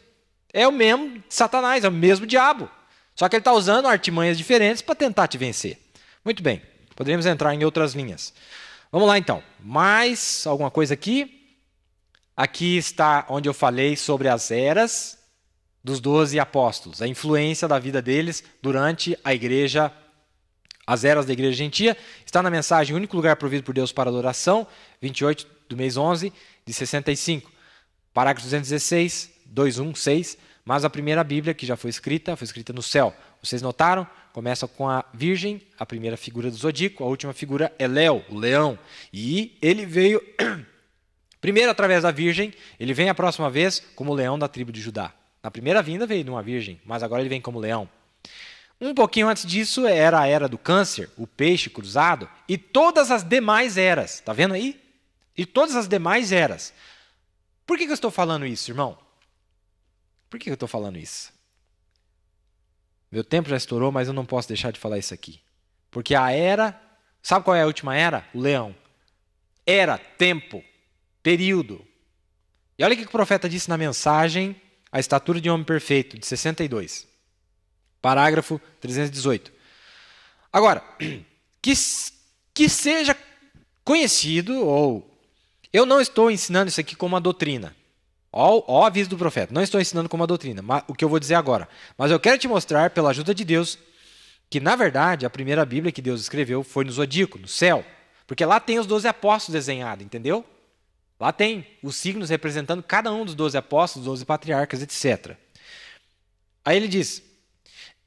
É o mesmo de Satanás, é o mesmo diabo. Só que ele está usando artimanhas diferentes para tentar te vencer. Muito bem, poderíamos entrar em outras linhas. Vamos lá então. Mais alguma coisa aqui? Aqui está onde eu falei sobre as eras dos 12 apóstolos, a influência da vida deles durante a igreja, as eras da igreja gentia. Está na mensagem O Único Lugar Provido por Deus para Adoração, 28 do mês 11 de 65. Parágrafo 216, 216. Mas a primeira Bíblia que já foi escrita no céu. Vocês notaram? Começa com a Virgem, a primeira figura do zodíaco, a última figura é Léo, o leão. E ele veio, primeiro através da Virgem, ele vem a próxima vez como leão da tribo de Judá. Na primeira vinda veio de uma virgem, mas agora ele vem como leão. Um pouquinho antes disso era a era do câncer, o peixe cruzado, e todas as demais eras. Está vendo aí? E todas as demais eras. Por que eu estou falando isso, irmão? Por que eu estou falando isso? Meu tempo já estourou, mas eu não posso deixar de falar isso aqui. Porque a era... Sabe qual é a última era? O leão. Era, tempo, período. E olha o que o profeta disse na mensagem A Estatura de Homem Perfeito, de 62. Parágrafo 318. Agora, que seja conhecido, ou... Eu não estou ensinando isso aqui como uma doutrina. Ó o aviso do profeta. Não estou ensinando como uma doutrina, o que eu vou dizer agora. Mas eu quero te mostrar, pela ajuda de Deus, que, na verdade, a primeira Bíblia que Deus escreveu foi no zodíaco, no céu. Porque lá tem os 12 apóstolos desenhados, entendeu? Lá tem os signos representando cada um dos 12 apóstolos, 12 patriarcas, etc. Aí ele diz,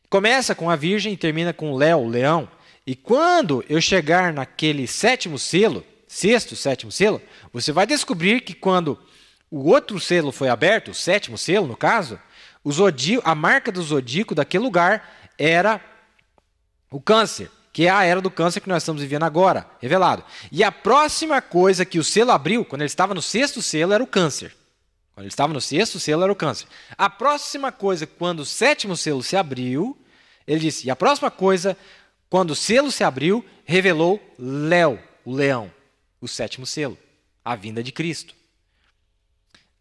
começa com a Virgem e termina com Léo, o leão. E quando eu chegar naquele sétimo selo, sexto, sétimo selo, você vai descobrir que quando o outro selo foi aberto, o sétimo selo, no caso, a marca do zodíaco daquele lugar era o câncer, que é a era do câncer que nós estamos vivendo agora, revelado. E a próxima coisa que o selo abriu, quando ele estava no sexto selo, era o câncer. Quando ele estava no sexto selo, era o câncer. A próxima coisa, quando o sétimo selo se abriu, Ele disse, e a próxima coisa, quando o selo se abriu, revelou Léo, o leão, o 7º selo, a vinda de Cristo.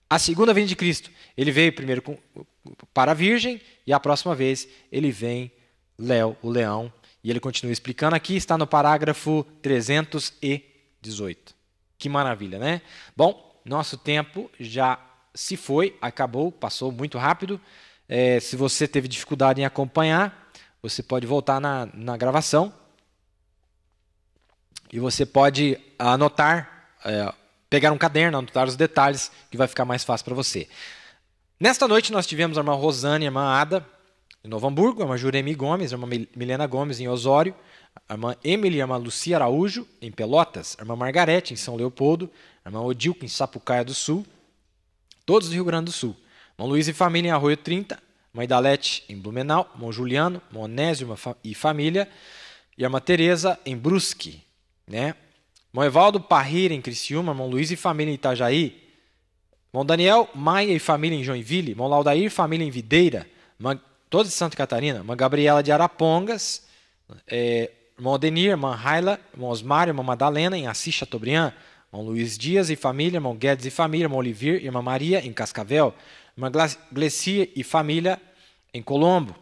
A segunda vinda de Cristo, ele veio primeiro para a virgem, e a próxima vez ele vem Léo, o leão, e ele continua explicando aqui, está no parágrafo 318. Que maravilha, né? Bom, nosso tempo já se foi, acabou, passou muito rápido. Se você teve dificuldade em acompanhar, você pode voltar na gravação e você pode anotar, pegar um caderno, anotar os detalhes, que vai ficar mais fácil para você. Nesta noite nós tivemos a irmã Rosane e a irmã Ada, em Novo Hamburgo, a irmã Juremi Gomes, a irmã Milena Gomes, em Osório, a irmã Emily e a irmã Lucia Araújo, em Pelotas, a irmã Margarete, em São Leopoldo, a irmã Odilca, em Sapucaia do Sul, todos do Rio Grande do Sul. Irmão Luiz e família em Arroio 30, irmã Idalete em Blumenau, irmão Juliano, irmão Onésio e família, e a irmã Tereza em Brusque, né? Irmão Evaldo Parreira em Criciúma, irmão Luiz e família em Itajaí, irmão Daniel Maia e família em Joinville, irmão Laudair e família em Videira, todos de Santa Catarina, irmã Gabriela de Arapongas, irmão Adenir, irmã Raila, irmão Osmar, irmã Madalena em Assis Chateaubriand, irmão Luiz Dias e família, irmão Guedes e família, irmão Olivier e irmã Maria em Cascavel, irmã Glecia e família em Colombo,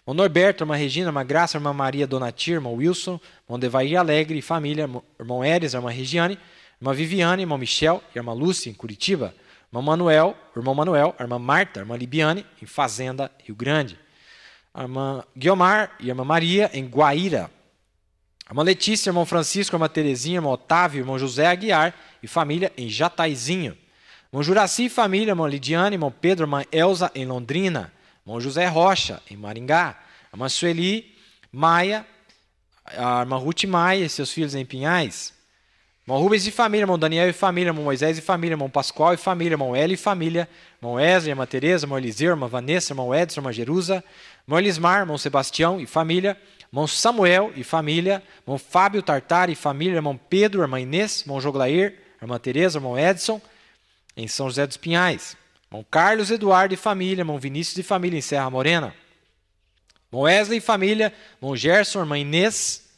irmão Norberto, irmã Regina, irmã Graça, irmã Maria Donatir, irmão Wilson, irmão Devair Alegre e família, irmão Eres, irmã Regiane, irmã Viviane, irmão Michel e irmã Lúcia em Curitiba, irmão Manuel, irmã Marta, irmã Libiane em Fazenda, Rio Grande, a irmã Guiomar e a irmã Maria em Guaíra, a irmã Letícia, irmão Francisco, a irmã Terezinha, irmão Otávio, irmão José Aguiar e família em Jataizinho, irmão Juraci e família, irmão Lidiane, irmão Pedro, irmã Elza em Londrina, irmão José Rocha em Maringá, a irmã Sueli Maia, a irmã Ruth Maia e seus filhos em Pinhais, irmão Rubens e família, irmão Daniel e família, irmão Moisés e família, irmão Pascoal e família, irmão Eli e família, irmão Wesley, irmã Tereza, irmão Eliseu, irmã Vanessa, irmão Edson, irmã Jerusa, irmão Elismar, irmão Sebastião e família, irmão Samuel e família, irmão Fábio Tartar e família, irmão Pedro, irmã Inês, irmão Joglair, irmã Tereza, irmão Edson, em São José dos Pinhais, irmão Carlos Eduardo e família, irmão Vinícius e família em Serra Morena, irmão Wesley e família, irmão Gerson, irmã Inês,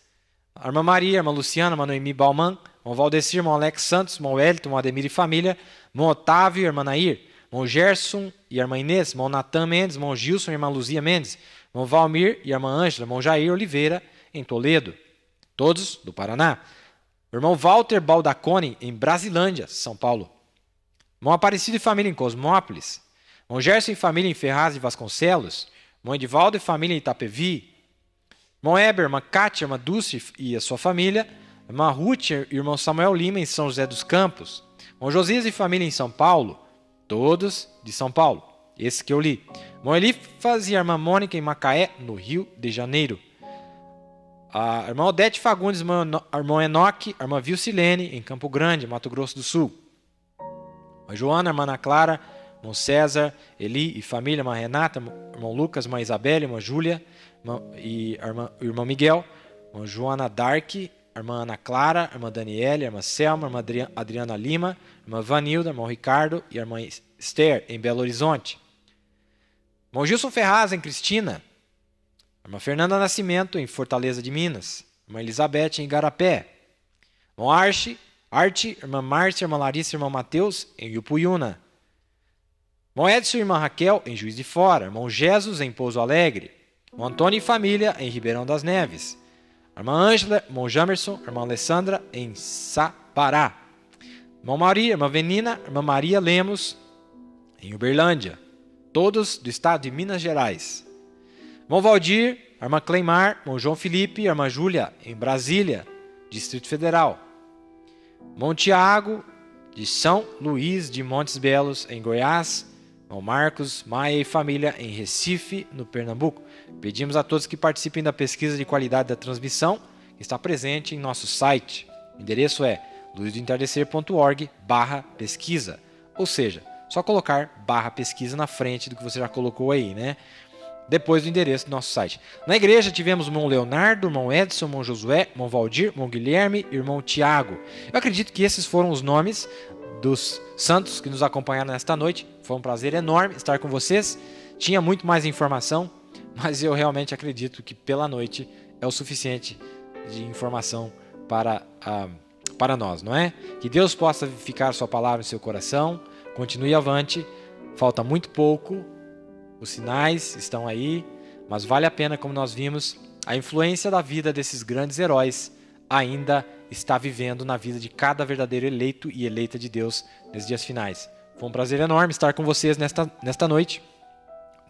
a irmã Maria, irmã Luciana, irmã Noemi Bauman, irmão Valdecir, irmão Alex Santos, irmão Wellington, irmão Ademir e família, irmão Otávio, irmã Nair, irmão Gerson e a irmã Inês, irmão Natan Mendes, irmão Gilson e irmã Luzia Mendes, irmão Valmir e a irmã Ângela, irmão Jair Oliveira, em Toledo, todos do Paraná, irmão Walter Baldacone, em Brasilândia, São Paulo, irmão Aparecido e família em Cosmópolis, irmão Gerson e família em Ferraz de Vasconcelos, irmão Edivaldo e família em Itapevi, irmão Eber, irmã Cátia, irmã Dulce e a sua família, irmã Ruth e irmão Samuel Lima em São José dos Campos, irmão Josias e família em São Paulo, todos de São Paulo, esse que eu li, irmão Elifas e a irmã Mônica em Macaé, no Rio de Janeiro, a irmã Odete Fagundes, irmão Enoque, a irmã Vilcilene em Campo Grande, Mato Grosso do Sul, irmã Joana, irmã Ana Clara, irmão César, Eli e família, irmã Renata, irmão Lucas, irmã Isabela, irmã Júlia e irmão Miguel, irmã Joana Dark, irmã Ana Clara, irmã Daniela, irmã Selma, irmã Adriana Lima, irmã Vanilda, irmão Ricardo e a irmã Esther, em Belo Horizonte, irmão Gilson Ferraz, em Cristina, irmã Fernanda Nascimento, em Fortaleza de Minas, irmã Elizabeth, em Igarapé, irmão Arte, irmã Márcia, irmã Larissa, irmão Mateus, em Iupuyuna, irmão Edson e irmã Raquel, em Juiz de Fora, irmão Jesus, em Pouso Alegre, irmão Antônio e família, em Ribeirão das Neves, irmã Ângela, irmão Jamerson, irmã Alessandra, em Sabará, irmão Maria, irmã Venina, irmã Maria Lemos, em Uberlândia, todos do estado de Minas Gerais, irmão Valdir, irmã Cleimar, irmão João Felipe, irmã Júlia, em Brasília, Distrito Federal, irmão Tiago, de São Luís de Montes Belos, em Goiás, irmão Marcos, Maia e família, em Recife, no Pernambuco. Pedimos a todos que participem da pesquisa de qualidade da transmissão, que está presente em nosso site. O endereço é luzdoentardecer.org/pesquisa, ou seja, só colocar /pesquisa na frente do que você já colocou aí, né? Depois do endereço do nosso site. Na igreja tivemos o irmão Leonardo, o irmão Edson, o irmão Josué, o irmão Valdir, o irmão Guilherme e o irmão Tiago. Eu acredito que esses foram os nomes dos santos que nos acompanharam nesta noite. Foi um prazer enorme estar com vocês. Tinha muito mais informação, mas eu realmente acredito que pela noite é o suficiente de informação para nós, não é? Que Deus possa vivificar sua palavra em seu coração, continue avante, falta muito pouco, os sinais estão aí, mas vale a pena, como nós vimos, a influência da vida desses grandes heróis ainda está vivendo na vida de cada verdadeiro eleito e eleita de Deus nesses dias finais. Foi um prazer enorme estar com vocês nesta noite.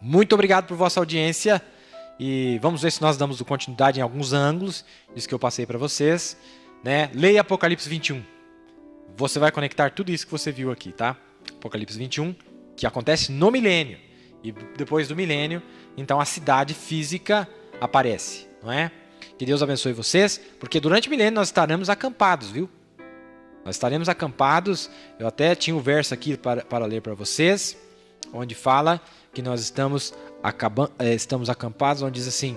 Muito obrigado por vossa audiência e vamos ver se nós damos continuidade em alguns ângulos disso que eu passei para vocês, né? Leia Apocalipse 21. Você vai conectar tudo isso que você viu aqui, tá? Apocalipse 21, que acontece no milênio. E depois do milênio, então a cidade física aparece, não é? Que Deus abençoe vocês, porque durante o milênio nós estaremos acampados, viu? Nós estaremos acampados. Eu até tinha um verso aqui para ler para vocês, onde fala que nós estamos acampados, onde diz assim,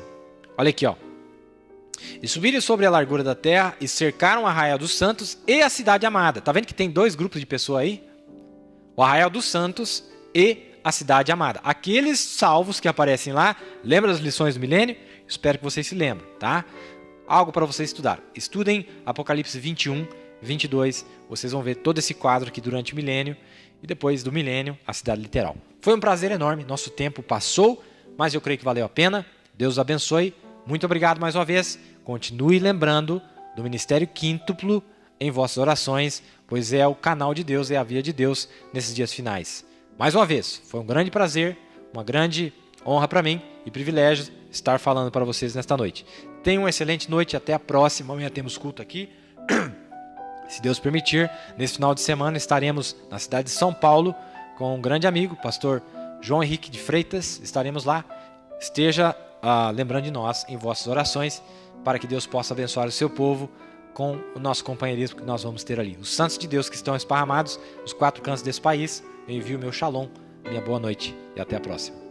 olha aqui, ó. E subiram sobre a largura da terra e cercaram o Arraial dos Santos e a cidade amada. Tá vendo que tem dois grupos de pessoas aí? O Arraial dos Santos e a cidade amada. Aqueles salvos que aparecem lá, lembra das lições do milênio? Espero que vocês se lembrem, tá? Algo para vocês estudar. Estudem Apocalipse 21, 22. Vocês vão ver todo esse quadro aqui durante o milênio e depois do milênio, a cidade literal. Foi um prazer enorme. Nosso tempo passou, mas eu creio que valeu a pena. Deus os abençoe. Muito obrigado mais uma vez. Continue lembrando do Ministério Quíntuplo em vossas orações, pois é o canal de Deus, é a via de Deus nesses dias finais. Mais uma vez, foi um grande prazer, uma grande honra para mim e privilégio estar falando para vocês nesta noite. Tenham uma excelente noite, até a próxima. Amanhã temos culto aqui. Se Deus permitir, nesse final de semana estaremos na cidade de São Paulo com um grande amigo, pastor João Henrique de Freitas. Estaremos lá. Esteja lembrando de nós em vossas orações para que Deus possa abençoar o seu povo com o nosso companheirismo que nós vamos ter ali. Os santos de Deus que estão esparramados nos 4 cantos desse país, eu envio meu shalom, minha boa noite e até a próxima.